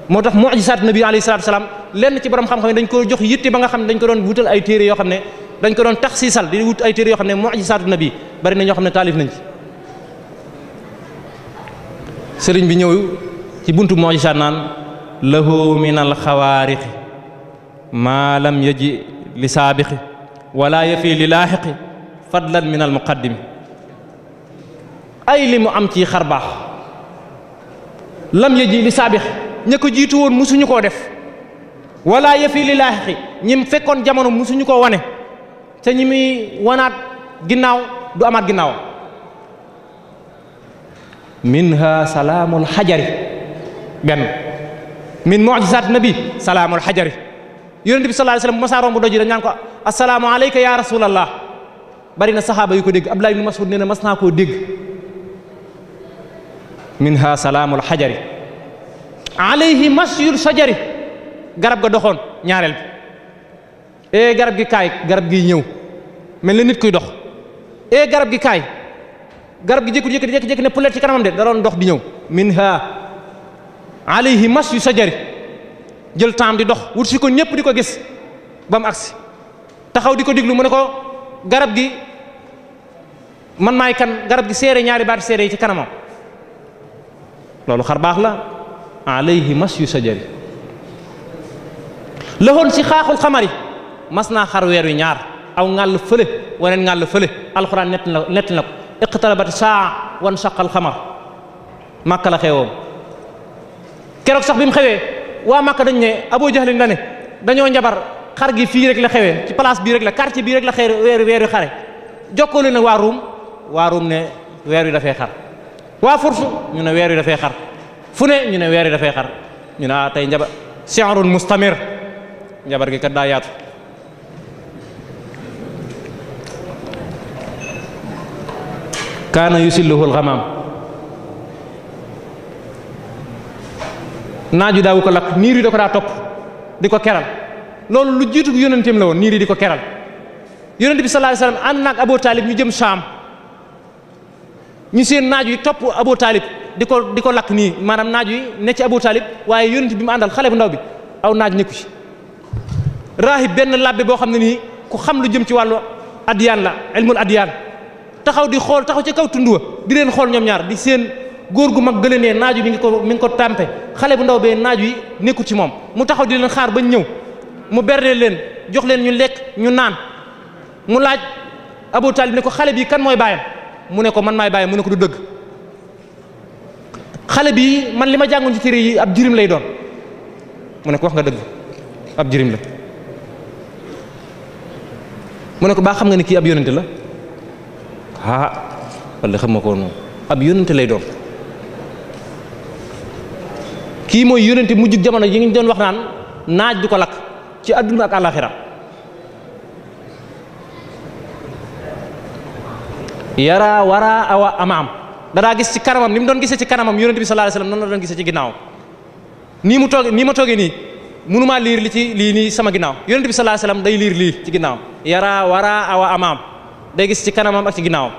moo tax mu'jizaat nabi alayhi salaatu wasalaam lenn ci borom xam-xam yi dañ ko jox yitte ba nga xam ne dañ ko doon wutal ay téere yoo xam ne dañ ko doon taxsiisal di wut ay téere yoo xam ne mu'jizaatu nabi bari na ñoo xam ne taalif nañ ci sëriñ bi ñëw ci buntu mu'jizaat naan lahu min al xawaariqi maa lam yaji li saabiqi wala yafi li laaxiqi fadlan min al muqaddimi ay li mu am ci xar baax lam yaji li saabiqi ña ko jiitu woon musuñu koo def wala yafi li laaxiqi ñim fekkoon jamono musuñu koo wane te ñi muy wanaat ginnaaw du amaat ginnaaw minha salaamul xajari benn min mu'jizaat nabi salaamul xajari yonent bi sallallahu alayhi wasallam bu ma saa romb doji dañ naan ko assalaamu alayka ya rasulallah bari na saxaaba yu ko dégg Abdullah ibn Mas'ud nee na mas naa koo dégg minha salaamul xajari alayhi masyul sajari garab ga doxoon ñaareel bi garab gi kaay garab gi ñëw mel na nit kuy dox garab gi kaay garab gi jékki-jékki ne pulet ci kanamam de da doon dox di ñëw minha alayhi masyu sajari jël temps di dox wut si ko ñëpp di ko gis ba mu agsi taxaw di ko diglu mu ne ko garab gi man maay kan garab gi seere ñaari baati seere yi ci kanamam loolu xar baax la alayhi masyu sajari laxoon si xaaxul xamari mas naa xar weer wi ñaar aw ngàll fële waneen ngàll fële alxuraan nett na ko iqtarabat saa wan saqal xamar màkka la xewoon keroog sax bi mu xewee waa màkka dañ ne Abu Jahlin la ne dañoo njabar xar gi fii rek la xewee ci place bii rek la quartier bii rek la weer wi xare jokkoo leen nag waa Ruum ne weer wi dafay xar waa Fursu ñu ne weer wi dafay xar fu ne ñu ne weer wi dafay xar ñu ne tey njabar si'run mustamir njabar gi kat daa yaatu kaana yusilluhu alxamaam naaju daawu ko lakk niir yi da ko daa topp di ko keral loolu lu jiitu yonenteem la woon niir yi di ko keral yonent bi sallallahu alayhi wasallam ànd naag Abu Talib ñu jëm Saam ñu seen naaju yi topp Abu Talib di ko lakk nii maanaam naaju yi ne ci Abu Talib waaye yonent bi mu àndal xale bu ndaw bi aw naaj nekku ci raahib benn labbe boo xam ne nii ku xam lu jëm ci wàllu adiyaan la ilmul adiyaan taxaw di xool taxaw ci kaw tund wa di leen xool ñoom ñaar di seen góor gu mag gële nee naaju mi ngi ko tàmpe xale bu ndaw bee naaju yi nekku ci moom mu taxaw di leen xaar bañ ñëw mu berne leen jox leen ñu lekk ñu naan mu laaj Abu Talib ne ko xale bi kan mooy baayam mu ne ko man maay baayam mu ne ko du dëgg xale bi man li ma jàngoon ci téere yi ab jirim lay doon mu ne ko wax nga dëgg ab jirim la mu ne ko baa xam nga ne kii ab yonente la walla xam nga ko noonu ab yonente lay doon kii mooy yonente mujjug jamono yi ngi doon wax naan naaj du ko lakk ci àdduna ak àllaaxira yara wara awa amaam dadaa gis ci kanamam ni mu doon gisee ci kanamam yonente bi sallallahu alayhi wasallam noonu la doon gisee ci ginnaaw nii ma toogee nii mënumaa liir li ci lii nii sama ginnaaw yonente bi sallallahu alayhi wasallam day liir lii ci ginnaaw yara wara awa amaam day gis ci kanamam ak ci ginnaaw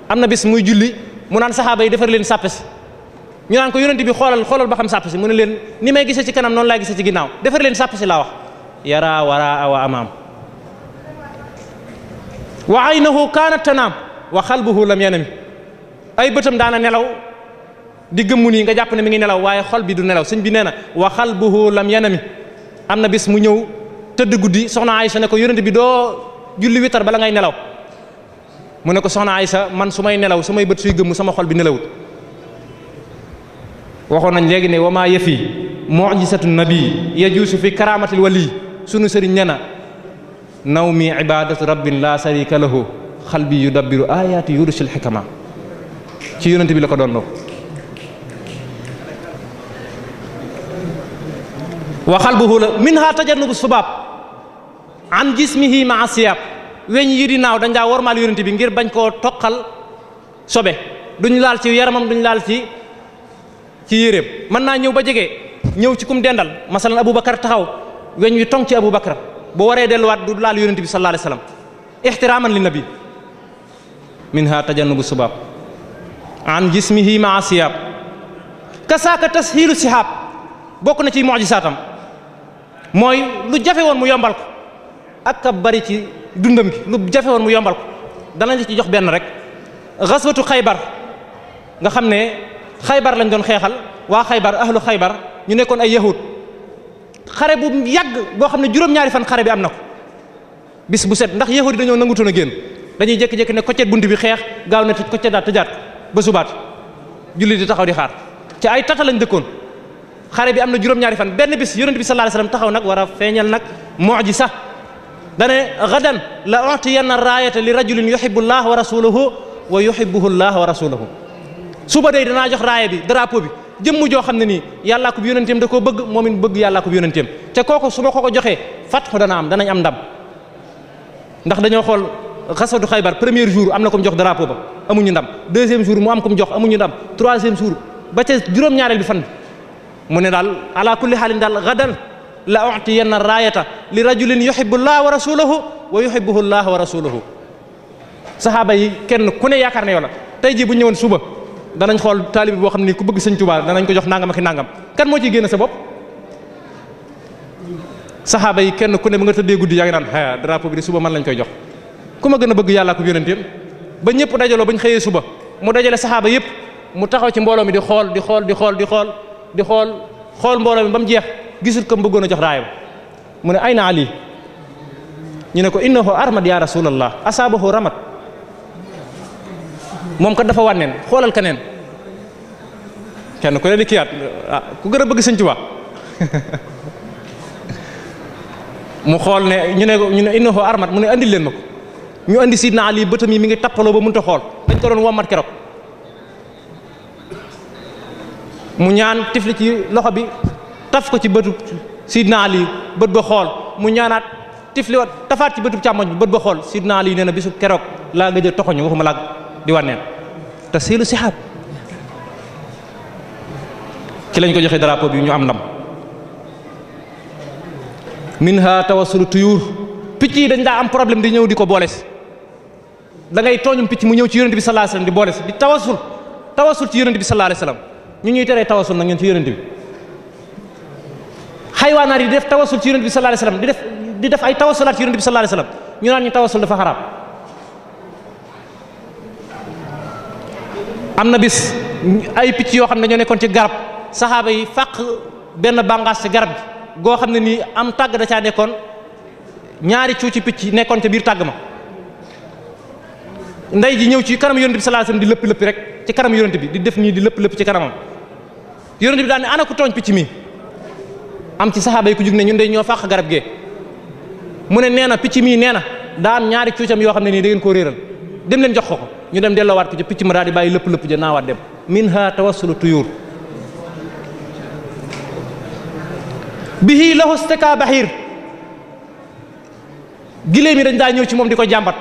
am na bis muy julli mu naan saxaaba yi defar leen sàppe si ñu naan ko yonente bi xoolal ba xam sàppe si mu ne leen ni may gisee ci kanam noonu laay gisee ci ginnaaw defar leen sàppe si laa wax yara wara awa amaam wa aynahu kaanat tanaam wa xalbuhu lam yanami ay bëtam daana nelaw di gëmmu nii nga jàpp ne mi ngi nelaw waaye xol bi du nelaw sëñ bi nee na wa xalbuhu lam yanami am na bis mu ñëw tëdd guddi soxna Aysa ne ko yonente bi doo julli witar bala ngay nelaw mu ne ko soxna Aysa man su may nelaw samay bët suy gëmmu sama xol bi nelawut waxoon nañ léegi ne wama yëfi mu'jizatu nabi yajuusu fi karamatil wali sunu sëriñ nee na nawmi ibadatu rabbin la sharika lahu xalbi yudabbiru ayati yurusul xikama ci yonente bi la ko doon noo wa xalbuhu la minha tajannubu subaab an jismihi ma'a siyab weñ yi di naaw dañ daa wormaal yonente bi ngir bañ koo toqal sobe duñ laal ci yaramam duñ laal ci yéreem mën naa ñëw ba jege ñëw ci kum dendal masalan Aboubacar taxaw weñ wi tong ci Aboubacar boo waree delluwaat du laal yonente bi sallallahu alayhi wasallam ixtiraaman li nabi minha tajannubu subaab an jismihi ma'a siyab kasaaka tashiilu sihaab bokk na ci mu'jisaatam mooy lu jafe woon mu yombal ko ak bari ci dundam gi lu jafe woon mu yombal ko danañ la ci jox benn rek xaswatu xaybar nga xam ne xaybar lañ doon xeexal waa xaybar ahlu xaybar ñu nekkoon ay yahud xare bu yàgg boo xam ne juróom-ñaari fan xare bi am na ko bis bu set ndax yahud yi dañoo nangutoon a génn dañuy jékki-jékki ne koccet bunt bi xeex gaaw na koccet daal tëjaat ba subaat julli di taxaw di xaar ci ay tata lañ dëkkoon xare bi am na juróom-ñaari fan benn bis yonent bi sallallahu alayhi wasallam taxaw nag war a feeñal nag mu'jiza dane gadan la utiyanna raayata li rajulin yuhibbu allah wa rasuluhu wa yuhibbuhu allah wa rasuluhu suba day danaa jox raaya bi drapeau bi jëmm joo xam ne nii yàllaa ko bi yonenteem da koo bëgg moom it bëgg yàllaa ko bi yonenteem te kooku su ma ko joxee fatxu danañ am ndam ndax dañoo xool xaswatu xaybar premier jour am na ko mu jox drapeau ba amuñu ndam deuxième jour mu am ko mu jox amuñu ndam troisième jour ba ca juróom-ñaareel bi fan bi mu ne daal ala kulli xaalin daal gadan la utiyanna raayata li rajulin yuhibbu allah wa rasuluhu wa yuhibbuhu allah wa rasuluhu saxaaba yi kenn ku ne yaakaar ne yow la tey jii bu ñëwoon suba danañ xool taalibi boo xam ne ku bëgg sëñ Tuubaa danañ ko jox nangam ak nangam kan moo ciy génn sa bopp saxaaba yi kenn ku ne ba nga tëddee guddi yaa ngi naan drapeau bi de suba man lañ koy jox ku ma gën a bëgg yàllaa ko yonenteem ba ñëpp dajaloo bañ xëyee suba mu dajale saxaaba yëpp mu taxaw ci mbooloo mi di xool mbooloo mi ba mu jeex gisul ko mu bëggoon a jox raayam mu ne ayna ali ñu ne ko innahu armad ya rasulallah asaabahu ramat moom kat dafa wànneen xoolal keneen kenn ku ne di kiyaat ku gën a bëgg sëñ Tuubaa mu xool ne ñu ne innahu armat mu ne andil leen ma ko ñu andi sidna ali bëtam yi mi ngi tappaloo ba mënut a xool dañ ko doon wommat keroog mu ñaan tifli ci loxo bi taf ko ci bëtu sidna ali bët ba xool mu ñaanaat tifli wat tafaat ci bëtu càmmoñ bi bët ba xool sidna ali nee na bisu keroog laa gëj a toxoñu waxuma laa di wànneen te siilu sixaab ci lañ ko joxe drapeau bi ñu am ndam minha tawassulu tuyur picc yi dañ daa am problème di ñëw di ko booles da ngay tooñum picc mu ñëw ci yonente bi sallallahu alayhi wasallam di booles di tawasul ci yonente bi sallallahu alayhi wasallam ñu ñuy teree tawasul nag ñun ci yonente bi xaywaanaar yi di def tawasul ci yonente bi sallallahu alayhi wasallam di def ay tawasulaat ci yonente bi sallallahu alayhi wasallam ñu naan ñu tawasul dafa xaraam am na bis ay picc yoo xam ne ñoo nekkoon ci garab saxaaba yi fàq benn bàngaas ci garab gi goo xam ne nii am tàgg da caa nekkoon ñaari cuuci picc nekkoon ca biir tàgg ma ndey ji ñëw ci kanam yonent bi sallallahu alayhi wasallam di lëpp rek ci kanam yonent bi di def nii di lëpp ci kanamam yonent bi daal ne ana ku tooñ picc mi am ci saxaaba yi ku jug ne ñun de ñoo fàq garab gee mu ne nee na picc mii nee na daa am ñaari cuucam yoo xam ne nii da ngeen koo réeral dem leen jox ko ñu dem delloowaat ko ci picc ma daal di bàyyi lëpp ja naawaat dem minha tawassulu tuyur bihi lahu staka bahir giléem yi dañ daa ñëw ci moom di ko jàmbat.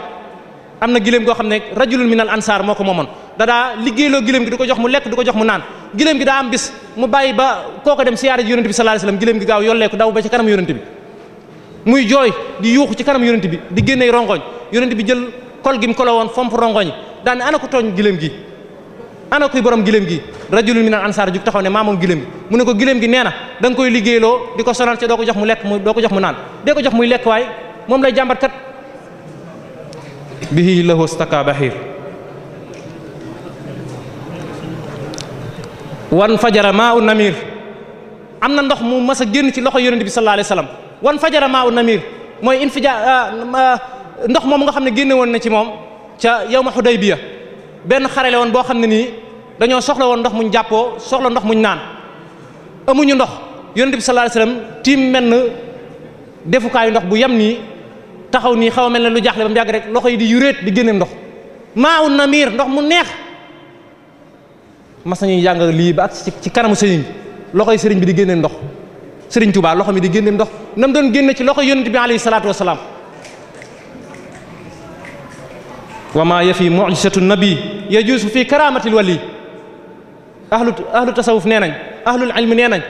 am na giléem goo xam ne rajulun min al ansar moo ko moomoon daa liggéeyloo giléem gi di ko jox mu lekk di ko jox mu naan giléem gi daa am bis mu bàyyi ba kooko dem siyaare ji yonent bi sallallahu alayhi wasallam giléem gi gaaw yolleeku daw ba ci kanam yonent bi muy jooy di yuuxu ci kanam yonent bi di génnee rongoñ yonent bi jël kol gi mu kolo woon fomp rongoñ daan ne ana ko tooñ giléem gi ana kuy borom giléem gi rajulun min al ansar jug taxaw ne maa moom giléem gi mu ne ko giléem gi nee na da nga koy liggéeyloo di ko sonal ci doo ko jox mu lekk doo ko jox mu naan dee ko jox muy lekk waaye moom lay jàmbat kat bihi lahu staka bahir wan fajara maa u namir am na ndox mu mas a génn ci loxo yonent bi sallallahu alayhi wasallam wan fajara maa u namir mooy ndox moom nga xam ne génne woon na ci moom ca yawma Hudaybiya benn xarele woon boo xam ne nii dañoo soxla woon ndox muñ jàppoo soxla ndox muñ naan amuñu ndox yonent bi sallallahu alayhi wasallam tiim menn defukaayu ndox bu yem nii taxaw nii xaw a mel ne lu jaaxle ba mu yàgg rek loxo yi di yuréet di génne ndox maa u namir ndox mu neex mas nañuy jàng lii ba ak ci kanamu sëriñ bi loxoy sëriñ bi di génne ndox sëriñ Tuubaa loxo mi di génne ndox nam doon génne ci loxo yonent bi alayhi salaatu wasalaam wa ma yafi mu'jizatu nabi yajuusu fi karamatil wali ahlu tasawuf nee nañ ahlul ilmi nee nañ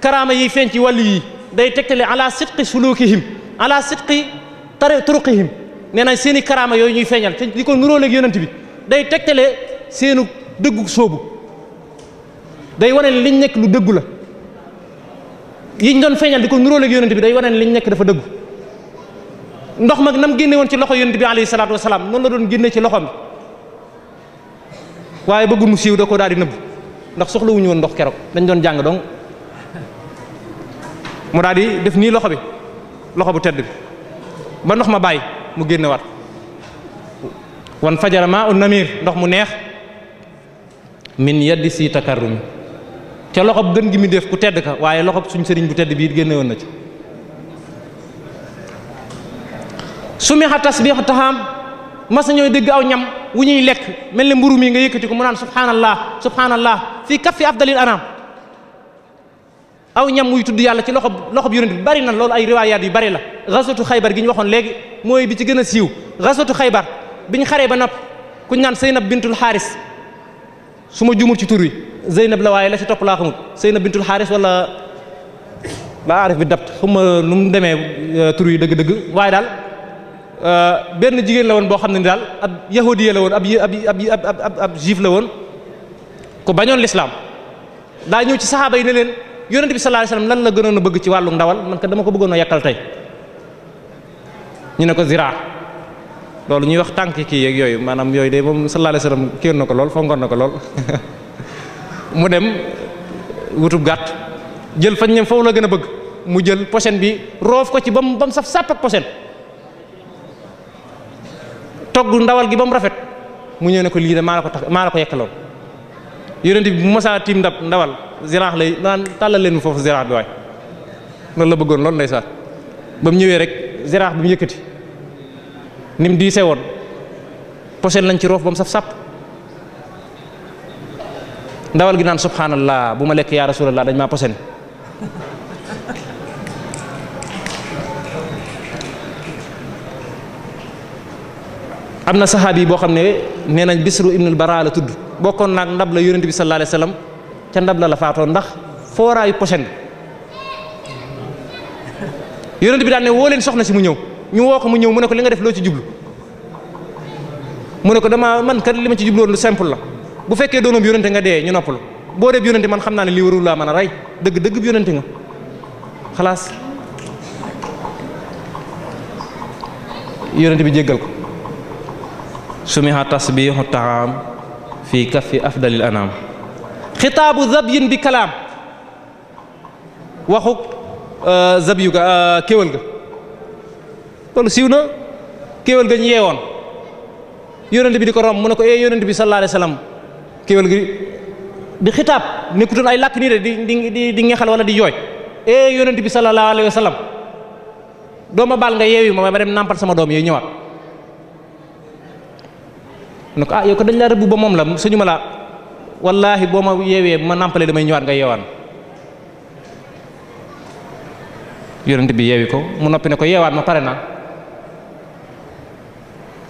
karaama yi feeñ ci wali yi day tegtale ala sidqi sulukihim ala sidqi turuqihim nee nañ seeni karaama yooyu ñuy feeñal te di ko nuróoleeg yonent bi day tegtale seenu dëggu soobu day wane ne liñ nekk lu dëggu la yiñ doon feeñal di ko nuróoleeg yonent bi day wane ne liñ nekk dafa dëggu ndox mag nam génne woon ci loxo yonent bi alayhi salaatu wasalaam noonu la doon génne ci loxo mi waaye bëggul mu siiw da ko daal di nëbb ndax soxlawuñu woon ndox keroog dañ doon jàng dong mu daal di def nii loxo bi loxo bu tedd bi ba ndox ma bàyyi mu génne war wan fajara maa un namir ndox mu neex min yaddi si takarrumi ca loxob gën gi mi def ku tedd ka waaye loxob suñ sëriñ bu tedd bii génne woon na ci sumiha tasbihu tahaam mas ñooy dégg aw ñam wu ñuy lekk mel ne mburu mi nga yëkkati ko mu naan subhanallah subhanallah fii kaffi afdalil anam aw ñam muy tudd yàlla ci loxob yonent bi bari na loolu ay riwaayaat yu bari la gaswatu xaybar gi ñu waxoon léegi mooy bi ci gën a siiw gaswatu xaybar biñ xaree ba nopp kuñ naan Zeynab bintul Xaaris su ma jumul ci tur wi Zeynab la waaye la ci topp laa xamul Zeynab bintul Xaaris wala la aarif bi dabt xuma nu mu demee tur yi dëgg-dëgg waaye daal benn jigéen la woon boo xam ne daal ab yahudiya la woon ab juif la woon ku bañoon lislaam daa ñëw ci saxaaba yi ne leen yonent bi sallallahu alayhi wasallam lan la gënoon a bëgg ci wàllu ndawal man ka dama ko bëggoon a yàkkal tey ñu ne ko ziraa loolu ñuy wax tànk kii yeeg yooyu maanaam yooyu de moom sallallahu alayhi wasallam kéen na ko lool fonkoon na ko lool mu dem wutub gàtt jël fañ ñem foofu la gën a bëgg mu jël posen bi roof ko ci ba mu saf sàpp ak posen togg ndawal gi ba mu rafet mu ñëw ne ko lii de maa la ko yekkaloon yonent bi bu masaa tiim ndawal ziraax lay naan tàllal leen mu foofu ziraax bi waay loolu la bëggoon loolu ndeysaan ba mu ñëwee rek ziraax bi mu yëkkati ni mu diisee woon posen lañ ci roof ba mu saf sàpp ndawal gi naan subhanallah bu ma lekk yaa rasulallah dañ maa posen am na saxaabi yi boo xam ne nee nañ Bisru ibnul Bara la tudd bokkoon naag ndab la yonent bi sallallahu alayhi wasallam ca ndab la faatoo ndax fooraayu posen yonent bi daan ne woo leen soxna si mu ñëw ñu woo ko mu ñëw mu ne ko li nga def loo ci jublu mu ne ko dama man kat li ma ci jublu woon lu simple la bu fekkee doonam yonente nga dee ñu noppalu boo dee yonente man xam naa ne lii warul laa mën a rey dëgg bi yonente nga xalaas yonente bi jéggal ko sumiha tasbihu taam fi kaffi afdalil anam xitaabu zabyin bi kalaam waxuk zabyu ga kéwal ga loolu siiw na kéwal ga ñu yeewoon yonent bi di ko romb mu ne ko yonent bi sallallahu alayhi wasallam kéwal gi di xitaab nekkutoon ay làkk nii de di ngexal wala di jooy yonent bi sallallahu alayhi wasallam dooma baal nga yeewi ma dem nàmpal sama doom yooyu ñëwaat ne ko yow ko dañ laa rëbb ba moom la suñu ma la wallaahi boo ma yeewee ma nàmpalee damay ñëwaat nga yeewaan yonent bi yeewi ko mu noppi ne ko yeewaat ma pare naa.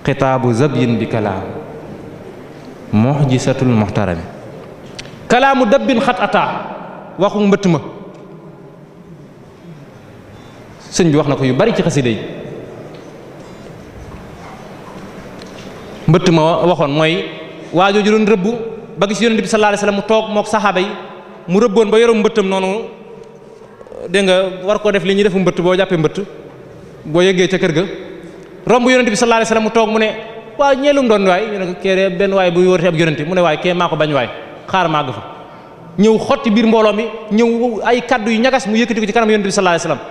xitaabu zabyin bi kalaam mu'jisatul muhtarami kalaamu dabbin xat ataa waxu mbëtt ma sëñ bi wax na ko yu bari ci xasida yi. mbëtt ma waxoon mooy waajooju doon rëbb ba gis yonent bi sallallahu alayhi wasallam mu toog mook saxaaba yi mu rëbboon ba yorum mbëttam noonu dégg nga war koo def li ñuy defu mbëtt boo jàppee mbëtt boo yeggee ca kër ga romb yonent bi sallallahu alayhi wasallam mu toog mu ne waaw ñeelum doon waay ñu ne ko kee benn waay buy woote ab yonent mu ne waay kee maa ko bañ waay xaar maa àgg fa ñëw xotti biir mbooloo mi ñëw ay kaddu yu ñagas mu yëkkati ko ci kanam yonent bi sallallahu alayhi wasallam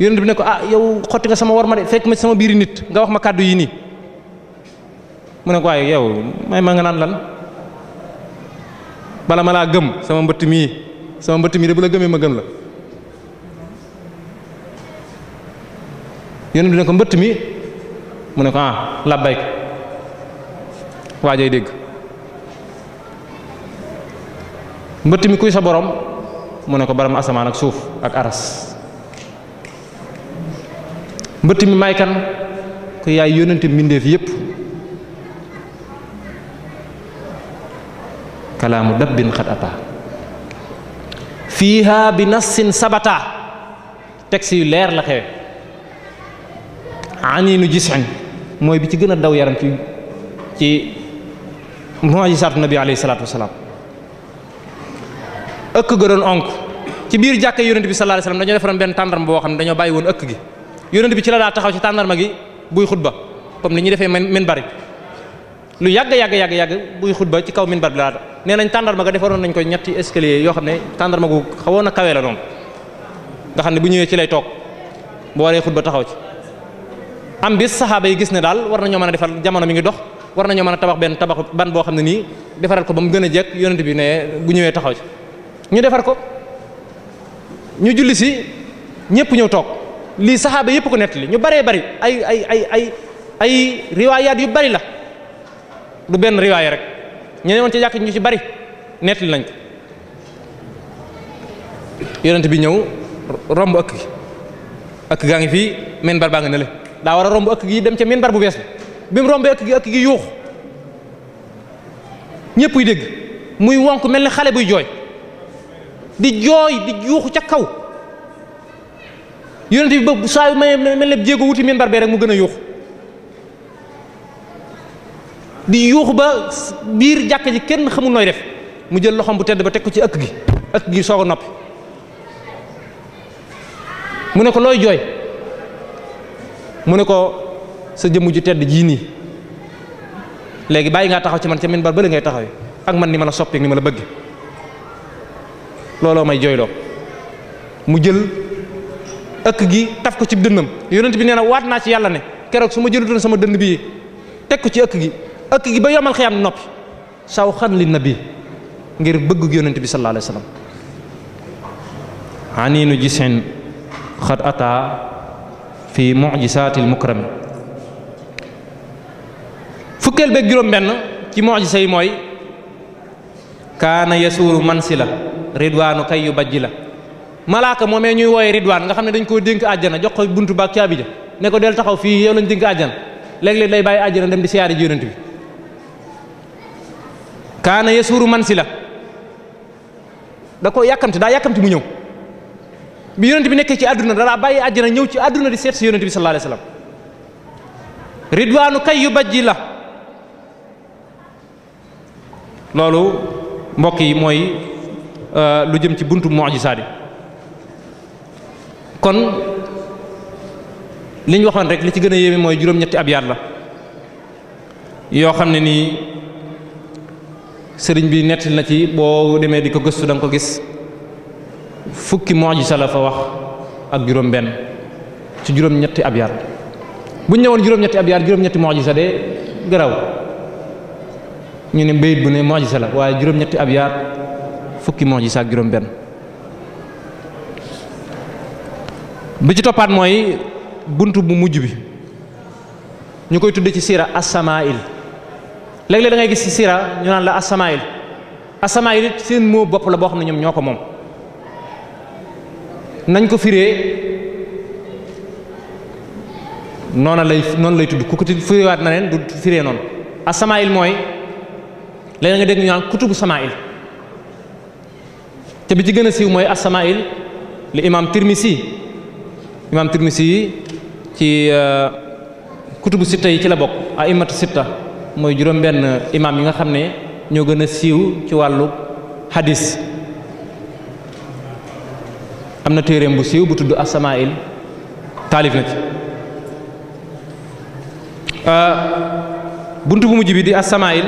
yonent bi ne ko ah yow xotti nga sama war ma de fekk ma ci sama biiri nit nga wax ma kaddu yi nii mu ne ko waaye yow may ma nga naan lan bala ma laa gëm sama mbëtt mii de bu la gëmee ma gëm la yonent bi ne ko mbëtt mi mu ne ko ah labbayk waajay dégg mbëtt mi kuy sa borom mu ne ko baram asamaan ak suuf ak aras mbëtt mi may kan ko yaay yónnante mbindeef yépp kalaamu dabbin xat ata fiiha bi nassin sabata texte yu leer la xewe aniinu gisin mooy bi ci gën a daw yaram ci mu'jizaatu nabi alayhi salaatu wasalaam ëkk ga doon onk ci biir jàkka yonent bi sallallahu alayhi wasallam dañoo defaroon benn tàndarma boo xam ne dañoo bàyyi woon ëkk gi yonent bi ci la daa taxaw ci tàndarma gi buy xutba comme ni ñuy defee minbar lu yàgg buy xutba ci kaw minbar bi la daa nee nañ tàndarma ga defaroon nañ ko ñetti escalier yoo xam ne tàndarma gu xawoon a kawee la doon nga xam ne bu ñëwee ci lay toog bu waree xutba taxaw ci am bis saxaaba yi gis ne daal war nañoo mën a defar jamono mi ngi dox war nañoo mën a tabax benn tabax ban boo xam ne nii defaral ko ba mu gën a jekk yonent bi ne bu ñëwee taxaw ci ñu defar ko ñu julli si ñëpp ñëw toog lii saxaaba yëpp ko nettali ñu baree bari ay riwaayaat yu bari la du benn riwaaya rek ñeneen woon ci jàkk ñu ci bari nettali nañ ko yonent bi ñëw romb ëkk gaa ngi fii minbar baa nga ne le daa war a romb ëkk gi dem ca minbar bu bees bi mu rombee ëkk gi yuux ñëpp yi dégg muy wonk mel ni xale buy jooy di yuuxu ca kaw yonent bi ba saa yu may mel ne jéego wuti minbar bee rek mu gën a yuuxu di yuuxu ba biir jàkk ji kenn xamul nooy def mu jël loxoom bu tedd ba teg ko ci ëkk gi soog a noppi mu ne ko looy jooy mu ne ko sa jëmm ju tedd jii nii léegi bàyyi ngaa taxaw ci man ca minbar ba la ngay taxawee ak man ni ma la soppee ni ma la bëgg looloo may jooyloo mu jël ëkk gi taf ko ci dënnam yonent bi nee na waat naa ci yàlla ne keroog su ma jëlutoon sama dënn bii teg ko ci ëkk gi ba yomal xiyam noppi saw xan li nabi ngir bëgg yonent bi sallallahu alayhi wasallam aniinu gisin xad ata fi mu'jizaatil mukrami fukkeel beeg juróom benn ci mu'jiza yi mooy kaana yasuuru mansila ridwaanu kay yu bajji la malaaka moomee ñuy wooye ridwaan nga xam ne dañ koo dénk àjjana jox ko buntu baak caabi ja ne ko del taxaw fii yow lañ dénk àjjana léeg-léeg day bàyyi àjjana dem di siyaare ji yonent bi kaana yasuuru mansila da ko yàkkamti mu ñëw bi yonent bi nekkee ci àdduna dara bàyyi àjjana ñëw ci àdduna di seet si yonent bi sallallahu alayhi wasallam ridwaanu kay yu bajji la loolu mbokk yi mooy lu jëm ci buntu mu'jizaat kon li ñu waxoon rek li ci gën a yéeme mooy juróom-ñetti abyaat la yoo xam ne nii sëriñ bi nettali na ci boo demee di ko gëstu da nga ko gis fukki mu'jiza la fa wax ak juróom benn ci juróom-ñetti abyaat bu ñu ñëwoon juróom-ñetti abyaat juróom-ñetti mu'jiza de garaw ñu ne bayit bu ne mu'jiza la waaye juróom-ñetti abyaat fukki mu'jiza ak juróom benn bi ci toppaat mooy buntu bu mujj bi ñu koy tudde ci siira as-samaa'il léeg-léeg da ngay gis ci siira ñu naan la as-samaa'il it seen moo bopp la boo xam ne ñoom ñoo ko moom nañ ko firee noonu lay tudd ku ko firewaat na leen du firee noonu as-samaa'il mooy léegi nga dégg ñu naan kutubu samaa'il te bi ci gën a siiw mooy as-samaa'il li imam Tirmisi yi ci kutubu sitta yi ci la bokk a'immatu sitta mooy juróom benn imam yi nga xam ne ñoo gën a siiw ci wàllu hadis am na téereem bu siiw bu tudd as-samaa'il taalif na ci buntu bu mujj bi di as-samaa'il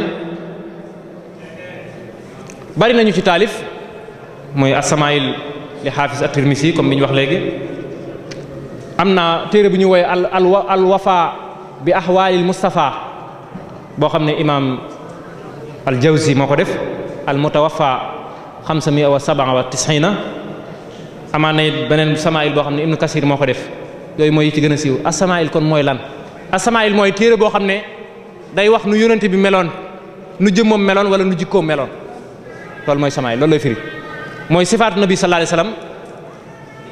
bari nañu ci taalif mooy as-samaa'il li xaafis at-Tirmisi comme bi ñu wax léegi am na téere bu ñu woowee al wafa bi ahwaalil Mustafa boo xam ne imaam al Jawzi moo ko def al mutawaffa 597 amaan na it beneen samaa'il boo xam ne Ibnu Kasir moo ko def yooyu mooy yi ci gën a siiw as-samaa'il kon mooy lan as-samaa'il mooy téere boo xam ne day wax nu yonente bi meloon nu jëmmoom meloon wala nu jikkoom meloon loolu mooy samaa'il loolu lay firi mooy sifaatu nabi sallallahu alayhi wasallam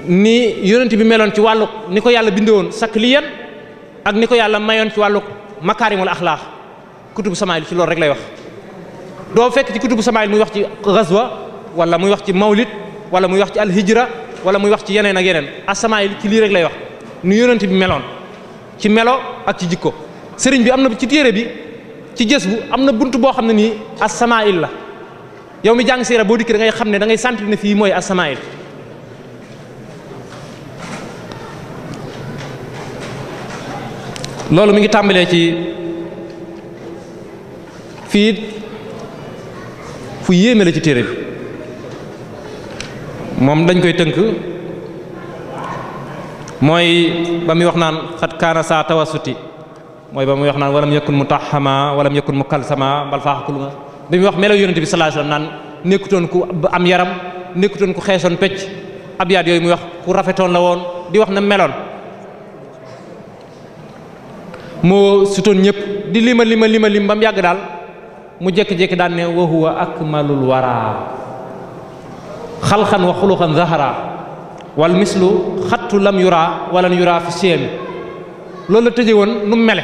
ni yonent bi meloon ci wàllu ni ko yàlla bindewoon sakliyan ak ni ko yàlla mayoon ci wàllu makaarimul axlaaq kutubu samaa'il ci loolu rek lay wax doo fekk ci kutubu samaa'il muy wax ci ghazwa wala muy wax ci mawlid wala muy wax ci alhijra wala muy wax ci yeneen ak yeneen as-samaa'il ci lii rek lay wax ni yonent bi meloon ci melo ak ci jikko sëriñ bi am na ci téere bi ci jës bu am na bunt boo xam ne nii as-samaa'il la yow mi jàng siira boo dikk da ngay xam ne da ngay sentir ne fii mooy as-samaa'il loolu mi ngi tàmbalee ci fii fu yéeme la ci téere bi moom dañ koy tënk mooy ba muy wax naan xat kaana saa tawasuti mooy ba muy wax naan walam yakun mutahhama walam yakun mukalsama bal faaxa kuluma bi muy wax melo yonente bi sallallahu alayhi wasallam naan nekkutoon ku am yaram nekkutoon ku xeesoon pecc abyaat yooyu muy wax ku rafetoon la woon di wax na meloon moo sutoon ñëpp di lim ba mu yàgg daal mu jékki-jékki daan ne wa huwa akmalul wara xalxan wa xuluxan zahara wal mislu xattu lam yura walan yura fi siyami loolu la tëje woon nu mu mele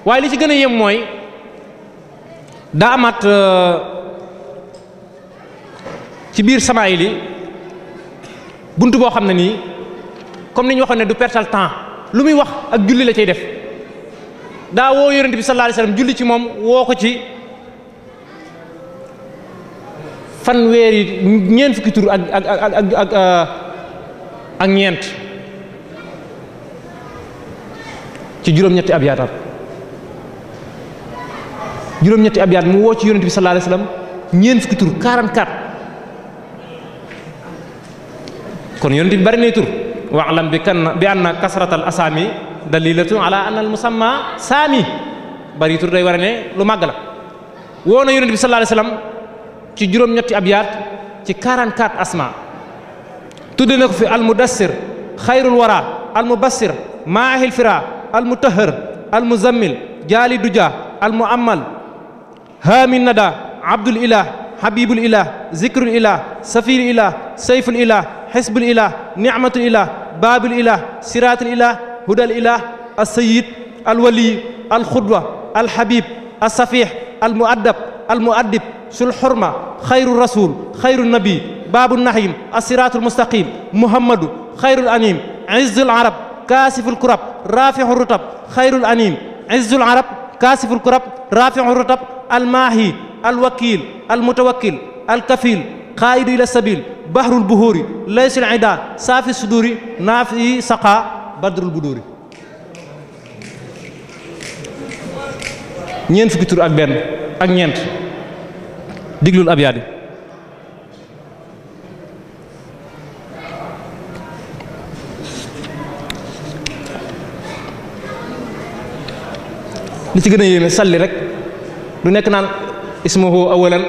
waaye li ci gën a yem mooy daa amaat ci biir samaa'il yi bunt boo xam ne nii comme ni ñu waxoon ne du pertal temps lu muy wax ak julli la cay def daa woo yonent bi sallallahu alayhi wasallam julli ci moom woo ko ci fanweeri ñeent fukki tur ak ñeent ci juróom-ñetti abyaat mu woo ci yonent bi sallallahu alayhi wasallam ñeent fukki tur 44 kon yonent bi bari nay tur wa'lam bi anna kasratal asami dalilatu ala anna al musamma saami bari tur day war ne lu màgg la woo na yonent bi sallallahu alayhi wasallam ci juróom-ñetti abyaat ci 44 asma tudde na ko fi al mudassir xayrul wara al mubassir maahil fira al mutahhar al muzammil jaali duja al muammal haamin nada abdul ilah habibul ilah zikrul ilah safir ilah sayful ilah xisbul ilah ni'matul ilah baabul ilah siraatul ilah hudal ilah as-sayyid al-wali al-xudwa al-habib as-safih al-mu'addab al-mu'addib sul xurma xayru rasul xayru nabi baabu nahim as-siraatul mustaqim muhammadu xayrul anim izzul arab kaasiful kurab rafi'ur rutab xayrul anim izzul arab kaasiful kurab rafi'ur rutab al-maahi al-wakil al-mutawakkil al-kafil qaa'idu ila sabil bahrul buhuri laysul ida saafi suduri naafi saqa badrul buduri ñeent fukki tur ak benn ak ñeent diglul abyaat yi li ci gën a yéeme salli rek du nekk naan ismuhu awalan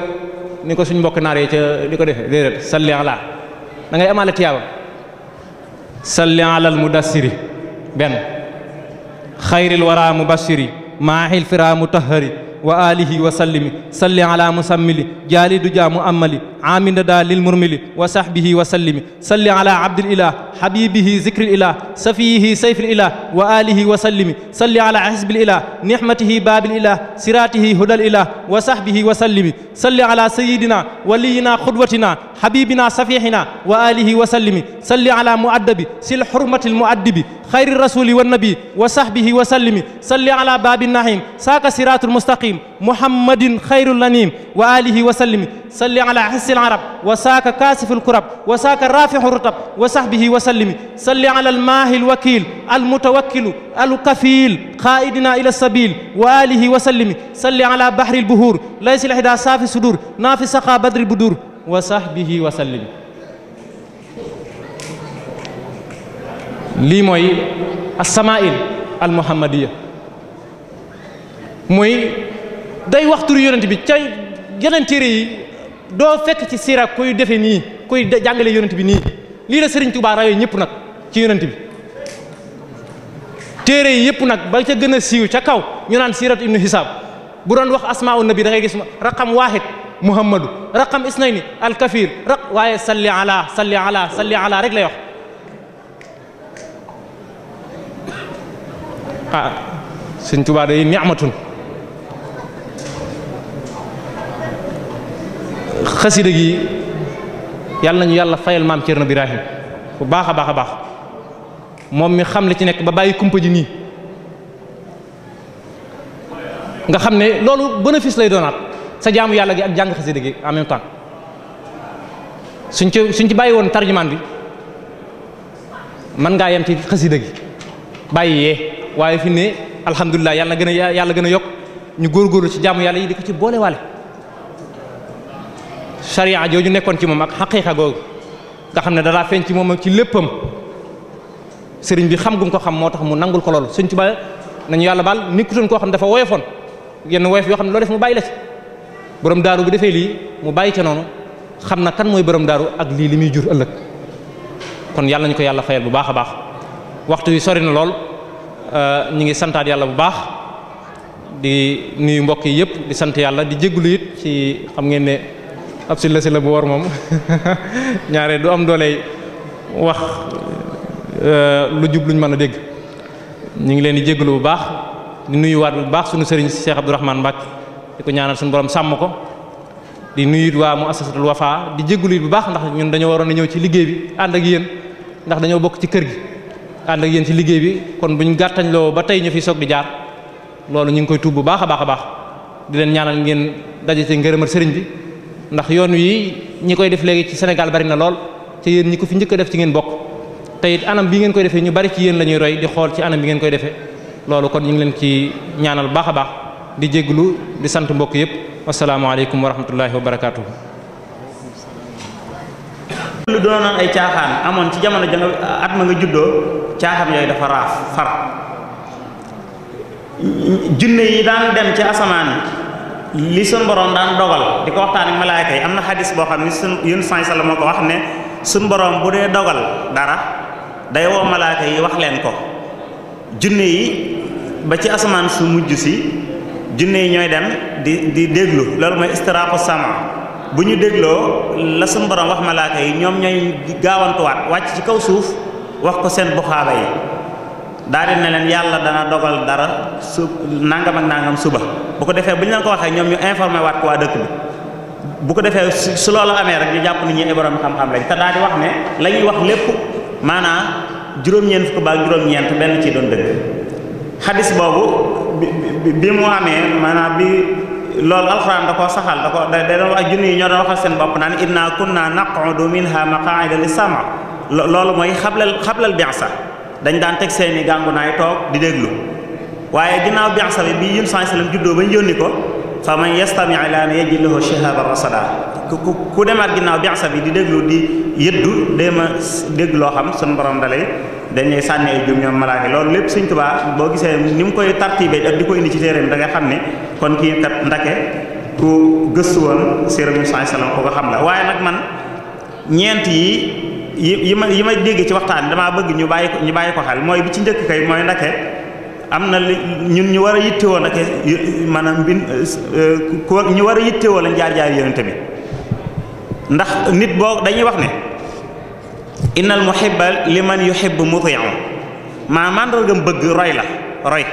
ni ko suñ mbokk naar yi ca di ko defee déedéet salli ala da ngay amaale tiyaaba salli ala al mudassiri benn xayril wara mubassiri maahil fira mutahhari وآله وسلم صل على مسمل جالي دجا مؤمل عامل دا للمرمل وصحبه وسلم صل على عبد الإله حبيبه ذكر الإله سفيه سيف الإله وآله وسلم صل على حزب الإله نعمته باب الإله صراطه هدى الإله وصحبه وسلم صل على سيدنا ولينا قدوتنا حبيبنا صفيحنا وآله وسلم صل على مؤدب سل حرمة المؤدب خير الرسول والنبي وصحبه وسلم صل على باب النعيم ساك صراط المستقيم محمد خير الأنيم وآله وسلم صل على حس العرب وساك كاسف الكرب وساك رافع الرتب وصحبه وسلم صل على الماهي الوكيل المتوكل الكفيل قائدنا إلى السبيل وآله وسلم صل على بحر البهور ليس الحدا صافي صدور نافي سقى بدر البدور وصحبه وسلم. lii mooy as-samaa'il al-muhammadiyya mooy day wax turu yonent bi ca yeneen téere yi doo fekk ci siira kuy defe nii kuy jàngale yonent bi nii lii la Serigne Touba rawee ñëpp nag ci yonent bi téere yi yëpp nag ba ca gën a siiw ca kaw ñu naan siiratu ibnu hisaab bu doon wax asmaa'u nabi da ngay gis raqam waahid muhammadu raqam isnayni al-kafiir waaye salli ala rek lay wax. Sëñ Tuubaa day ni'matun xasida gi yàlla nañu yàlla fayal maam Cerno Birahim bu baax a baax a baax moom mi xam li ci nekk ba bàyyi kumpa ji nii nga xam ne loolu bénéfice lay doonaat sa jaamu yàlla gi ak jàng xasida gi en même temps suñ ci bàyyi woon tarjumaan bi mën ngaa yem ci xasida gi bàyyi yee waaye fi ne alhamdulilah yàlla gën a yokk ñu góorgóorlu ci jaamu yàlla yi di ko ci boole waale sharia jooju nekkoon ci moom ak xaqiiqa googu nga xam ne dalaa feeñ ci moom ak ci léppam sëriñ bi xam gum ko xam moo tax mu nangul ko loolu Sëriñ Tuubaa nañu yàlla baal nekkutoon koo xam ne dafa woyofoon yenn woyof yoo xam ne loo def mu bàyyi la ci borom daaru bu defee lii mu bàyyi ca noonu xam na kan mooy borom daaru ak lii li muy jur ëllëg kon yàlla ñu ko yàlla fayal bu baax a baax waxtu wi sori na lool ñu ngi santaat yàlla bu baax di nuyu mbokk yi yëpp di sant yàlla di jégalu it ci xam ngeen ne ab si la bu war moom ñaare du am doole wax lu jub luñ mën a dégg ñu ngi leen di jégalu bu baax di nuyuwaat bu baax suñu sëriñ Cheikh Abdourahmane Mbacke di ko ñaanal suñu borom sàmm ko di nuyu waa muassasatul Wafa di jégalu it bu baax ndax ñun dañoo waroon a ñëw ci liggéey bi ànd ak yéen ndax dañoo bokk ci kër gi. ànd ak yéen ci liggéey bi kon buñ gàttañloo ba tey ñu fi soog di jaar loolu ñu ngi koy tuub bu baax a baax a baax di leen ñaanal ngeen daje ci ngërëmal sëriñ bi ndax yoon wi ñi koy def léegi ci Sénégal bari na lool te yéen ñi ko fi njëkk a def ci ngeen bokk te it anam bi ngeen koy defee ñu bari ci yéen la ñuy roy di xool ci anam bi ngeen koy defee loolu kon ñu ngi leen ci ñaanal baax a baax di jégglu di sant mbokk yëpp wasalaamaaleykum wa rahmatullahi wa barakaatuhu. lu doonoon ay caaxaan amoon ci jamono ja at ma nga juddoo caaxaan yooyu dafa raaf far junne yi daan dem ci asamaan li sun borom daan dogal di ko waxtaan ak malaayka yi am na xadis boo xam ne yun sala moo ko wax ne sun borom bu dee dogal dara day woo malaayka yi wax leen ko junne yi ba ci asamaan su mujj si junne yi ñooy dem di déglu loolu mooy istiraqu sama bu ñu dégloo la suñu borom wax malaaka yi ñoom ñooy gaawantuwaat wàcc ci kaw suuf wax ko seen buxaaba yi daal di ne leen yàlla dana dogal dara nangam ak nangam suba bu ko defee bu ñu leen ko waxee ñoom ñu informé waat ko waa dëkk bi bu ko defee su loolu amee rek ñu jàpp ni ñi ay borom xam-xam lañ te daal di wax ne la ñuy wax lépp maanaam juróom-ñeent fukk ba ak juróom-ñeent benn ci doon dëgg xadis boobu bi mu amee maanaam bi loolu alxuraan da koo saxal da doon wax junni yi ñoo doon waxal seen bopp naan inna kunna naqudu minha maqaida lis-sam' loolu mooy xablal bi'sa dañ daan teg seeni gàngunaay toog di déglu waaye ginnaaw bi'sa bi yun sallam juddoo ba ñu yónni ko fa man yastami' laan yajid lahu shihaban rasada ku demaat ginnaaw bi'sa bi di déglu di yëddu déema dégg loo xam suñu borom dalay dañuy sànni ay jum ñoom malaaka loolu lépp Sëriñ Tuubaa boo gisee ni mu koy tartibe ak di ko indi ci téeréem da nga xam ne kon kii kat ndake ku gëstu woon siira bi sallallahu alayhi wasallam ko xam la waaye nag man ñeent yi ma dégg ci waxtaan damaa bëgg ñu bàyyi ko xel mooy bi ci njëkk kay mooy ndake am na ñun ñu war a yittewoo nag maanaam ñu war a yittewoo lañ jaar yonente bi ndax nit boo dañuy wax ne innal muhibba liman yuhibbu muti'u maa màndargam bëgg roy la roy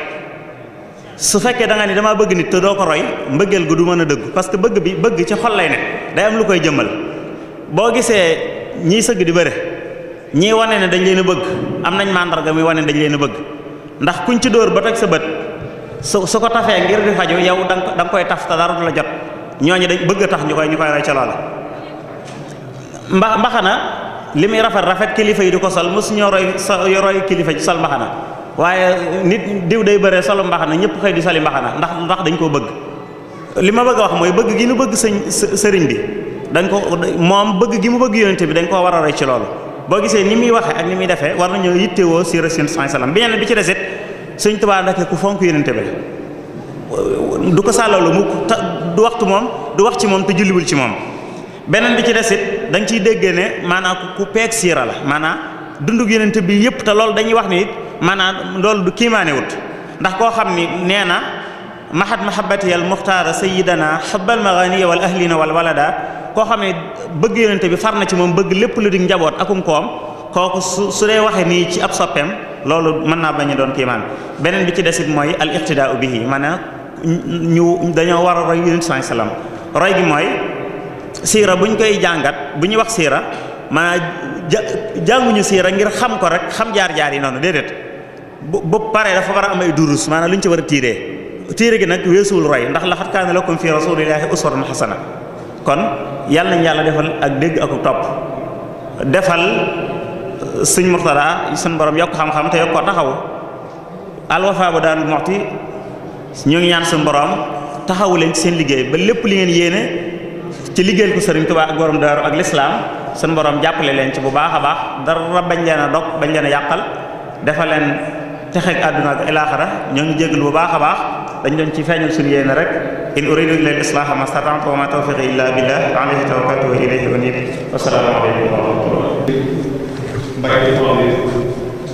su fekkee da nga ni damaa bëgg nit te doo ko roy mbëggeel gu du mën a dëgg parce que bëgg ci xol lay ne day am lu koy jëmmal boo gisee ñiy sëgg di bëre ñii wane ne dañ leen a bëgg am nañ màndarga mi wane ne dañ leen a bëgg ndax kuñ ci dóor ba toj sa bët su ko tafee ngir di faju yow da nga koy taf te dara du la jot ñooñu dañ bëgg a tax ñu koy roy ca loola mbaxana li muy rafet kilifa yi di ko sol mosu ñoo roy kilifa ci sol mbaxana waaye nit diw day bëree solo mbaxana ñëpp xëy di soli mbaxana ndax dañ koo bëgg li ma bëgg a wax mooy bëgg gi nu bëgg sëriñ bi dañ ko moom bëgg gi mu bëgg yonente bi dañ koo war a roy ci loolu boo gisee ni muy waxee ak ni muy defee war nañoo yittewoo si rasul sallam bi ñeneen bi ci desit Sëriñ Tuubaa ndake ku fonk yonente bi du ko sàllalu mu du waxtu moom du wax ci moom te julliwul ci moom beneen bi ci desit da nga ciy déggee ne maanaam ku peeg siira la maanaam dundug yonente bi yëpp te loolu dañuy wax ni it maanaam loolu du kiimaane wut ndax koo xam ni nee na mahabbati al muxtaara sayidana xubbal maganiya wal ahlina wal walada koo xam ne bëgg yonente bi far na ci moom bëgg lépp lu di njaboot akum koom kooku su dee waxee nii ci ab soppeem loolu mën naa bañ a doon kiimaan beneen bi ci desit mooy al iqtidaau bihi maanaam ñu dañoo war a roy yonente sallam roy gi mooy siira bu ñu koy jàngat bu ñuy wax siira maanaam jànguñu siira ngir xam ko rek xam jaar-jaar yi noonu déedéet bu paree dafa war a am ay durus maanaam lu ñu ci war a tiire gi nag weesuwul roy ndax laqad kaana lakum fi rasulillahi uswatun hasana kon yàlla nañ yàlla defal ak dégg ak topp defal sëñ Murtada suñ borom yokk xam-xam te yokk ko taxaw alwafa bu Daaru Muxti ñu ngi ñaan suñ borom taxawu leen ci seen liggéey ba lépp li ngeen yéene ci liggéeyal ko Sëriñ Tuubaa ak borom daaru ak lislaam suñ borom jàppale leen ci bu baax a baax dara bañ leen a dog bañ leen a yàqal defal leen texeeg àdduna ak ilaaxira ñoo ngi jégalu bu baax a baax dañ doon ci feeñal suñu yéene rek in uridu illa al islaha ma stata'tu wa ma tawfiqi illa billah alayhi tawakkaltu wa ilayhi unib wassalaamu alaykum wa rahmatullah mbay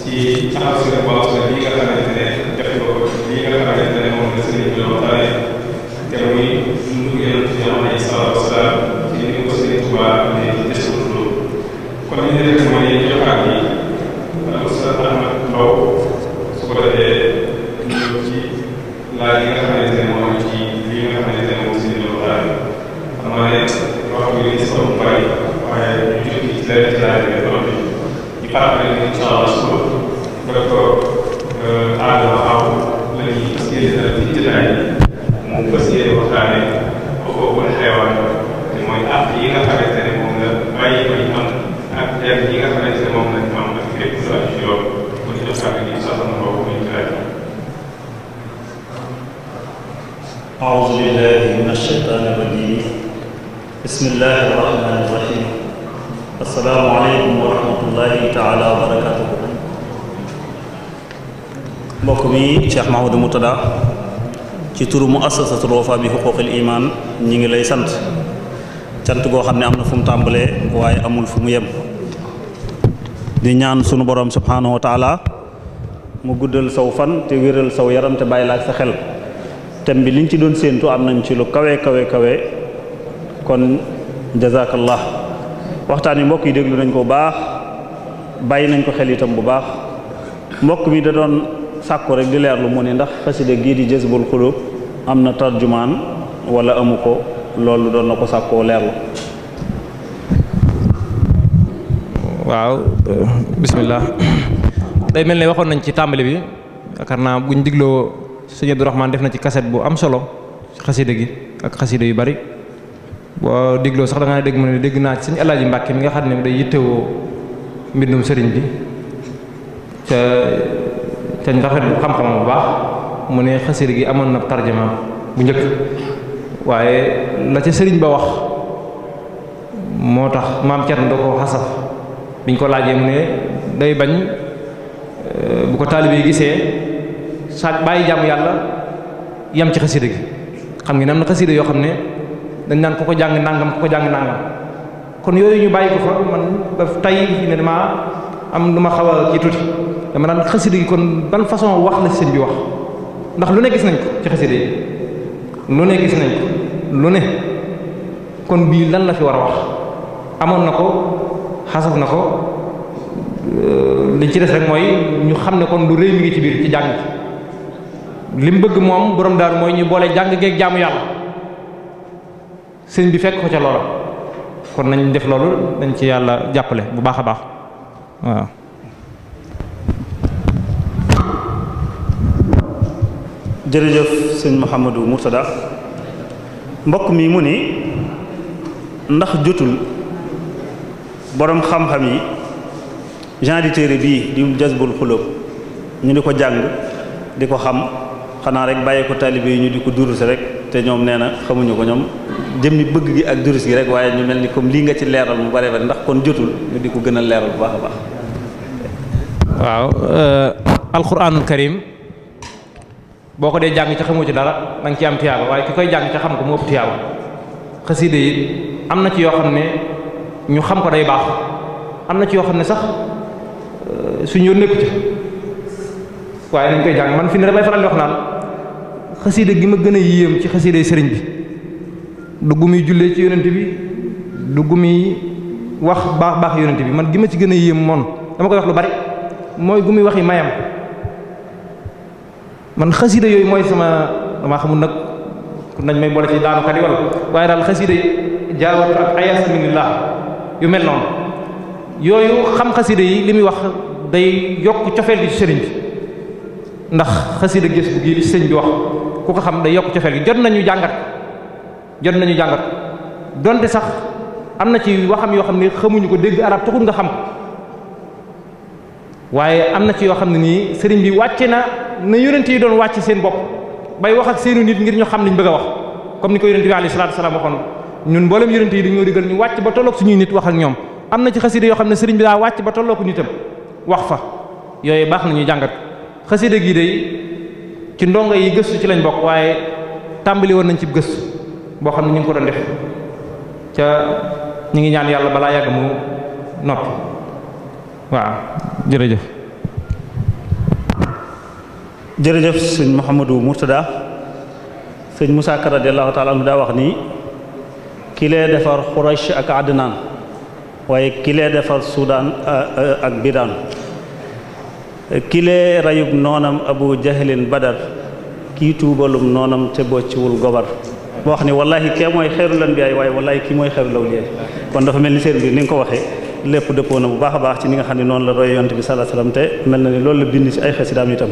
ci taxaw si rek wax li nga xamante ne def nga ko li nga xamante ne moom la sëriñ bi waxtaane te muy dundu yonent bi alayhi salaatu wasalaam ci ni ko sëriñ Tuubaa ne ci kon li ñu def mooy joxaat yi Oustaz Ahmad Mbow su ko defee ñu ci laaj yi nga xamante ne moom ci li nga xamante ne moom sëriñ bi waxtaane xam naa ne wax bi li sa bari waaye ñu jóg ci leneen ci laaj bi doon ñu fàttali ne incha allah suba docteur Adama Aw la ñuy fas yéene ci jotaay moom fas yéene waxtaane xuquuqul xayawaan te mooy àq yi nga xamante ne moom la bàyyi ko ñu am ak thème yi nga xamante ne moom lañ am ak lépp lu aju ci loolu bu ñu jox kàddu gi sax na boobu ñu jotaay. أعوذ بالله من الشيطان الرجيم بسم الله الرحمن الرحيم السلام عليكم ورحمة الله تعالى وبركاته mbokk mi Cheikh Mahamadou Murtada ci turu muassasatul Wafa bi xuquqil iman ñi ngi lay sant cant goo xam ne am na fu mu tàmbalee waaye amul fu mu yem di ñaan sunu borom subhanahu wa taala mu guddal saw fan te wéral saw yaram te bàyyi la ak sa xel thème bi liñ ci doon séentu am nañ ci lu kawe kon jazakallah waxtaan yi mbokk yi déglu nañ ko bu baax bàyyi nañ ko xel itam bu baax mbokk mi da doon sàkku rek di leerlu mu ne ndax xasida gii di Jazbul Xulub am na tarjumaan wala amu ko loolu doon na ko sàkkoo leerlu. waaw bismillah day mel ne waxoon nañ ci tàmbali bi yaakaar naa buñ digloo sëñ Abdourahmane def na ci kaset bu am solo ci xasida gi ak xasida yu bari boo digloo sax da nga dégg mu ne dégg naa ci sëñ Alaaji Mbàkke mi nga xam ne day yittewoo mbindum sëriñ bi te rafet bu xam-xamam bu baax mu ne xasida gi amoon na tarjama bu njëkk waaye la ca sëriñ ba wax moo tax maam Cerno da ko xasaf biñ ko laajee mu ne day bañ bu ko taalibe yi gisee sa bàyyi jàmm yàlla yam ci xasida gi xam ngeen am na xasida yoo xam ne dañ naan ko jàng nangam ko jàng nangam kon yooyu ñu bàyyi ko fa man ba tey ne dama am lu ma xaw a kii tuuti dama naan xasida gi kon ban façon wax la sëñ bi wax ndax lu ne gis nañ ko ci xasida yi lu ne gis nañ ko lu ne kon bii lan la fi war a wax amoon na ko xasaf na ko li ci des rek mooy ñu xam ne kon lu rëy mi ngi ci biir ci jàng li mu bëgg moom borom daaru mooy ñu boole jàng geeg jaamu yàlla sëñ bi fekk ko ca loola kon nañ def loolu dañ ci yàlla jàppale bu baax a baax waaw. jërëjëf sëñ Mouhamadou Mourtada mbokk mi mu ni ndax jotul borom xam-xam yi genre di téere bii di Jazbul Xulub ñu di ko jàng di ko xam xanaa rek bàyyi ko taalibe yi ñu di ko durus rek te ñoom nee na xamuñu ko ñoom jëmmi bëgg gi ak durus gi rek waaye ñu mel ni comme lii nga ci leeral mu bare bare ndax kon jotul ñu di ko gën a leeral bu baax a baax. waaw alquranul karim boo ko dee jàng ca xamoo ci dara da nga ci am tiyaaba waaye ki koy jàng ca xam ko mu ëpp tiyaaba xasida yi am na ci yoo xam ne ñu xam ko day baax am na ci yoo xam ne sax suñu yoon nekku ci waaye dañ koy jàng man fi ne damay faral di wax naan xasida gi ma gën a yéem ci xasida yi sëriñ bi du gu muy jullee ci yonent bi du gu muy wax baax baax yonent bi man gi ma ci gën a yéem moom dama koy wax lu bari mooy gu muy waxi mayam man xasida yooyu mooy sama damaa xamul nag nañ may boole ci daanukat yi wala waaye daal xasida yi jaawatu ak ayasa minillah yu mel noonu yooyu xam xasida yi li muy wax day yokk cofeel gi ci sëriñ bi ndax xasida gis bu gii li sëriñ bi wax ku ko xam day yokk cofeel gi jot nañu jàngat donte sax am na ci waxam yoo xam ne xamuñu ko dégg arab taxul nga xam ko waaye am na ci yoo xam ne nii sëriñ bi wàcce na yonent yi doon wàcc seen bopp bay wax ak seenu nit ngir ñu xam liñ bëgg a wax comme ni ko yonent bi alayhi salaatu wasalaam waxoon ñun mboolem yonent yi dañoo digal ñu wàcc ba tolloog suñuy nit wax ak ñoom am na ci xasida yoo xam ne sëriñ bi daa wàcc ba tolloo ko nitam wax fa yooyu baax nañu jàngat xasida gii day ci ndongo yi gëstu ci lañ bokk waaye tàmbali woon nañ ci gëstu boo xam ne ñu ngi ko doon def ca ñu ngi ñaan yàlla balaa yàgg mu noppi waaw jërëjëf. jërëjëf sëñ Mouhamadou Mourtada sëñ Moussa Ka radiyallahu taala anhu daa wax ni ki lee defar Quraysh ak Adnaan waaye ki lee defar Soudan ak Biraan ki lee rayub noonam Abu Jahlin Badar kii tuubalum noonam te bocciwul gobar boo wax ni wallahi kee mooy xeerul anbiyaa waaye wallahi kii mooy xeerul awliyaa kon dafa mel ni seen biir ni nga ko waxee lépp dëppoo na bu baax a baax ci ni nga xam ne noonu la roy yonent bi sallallahu alayhi wasallam te mel na ni loolu la bind ci ay xasidaam itam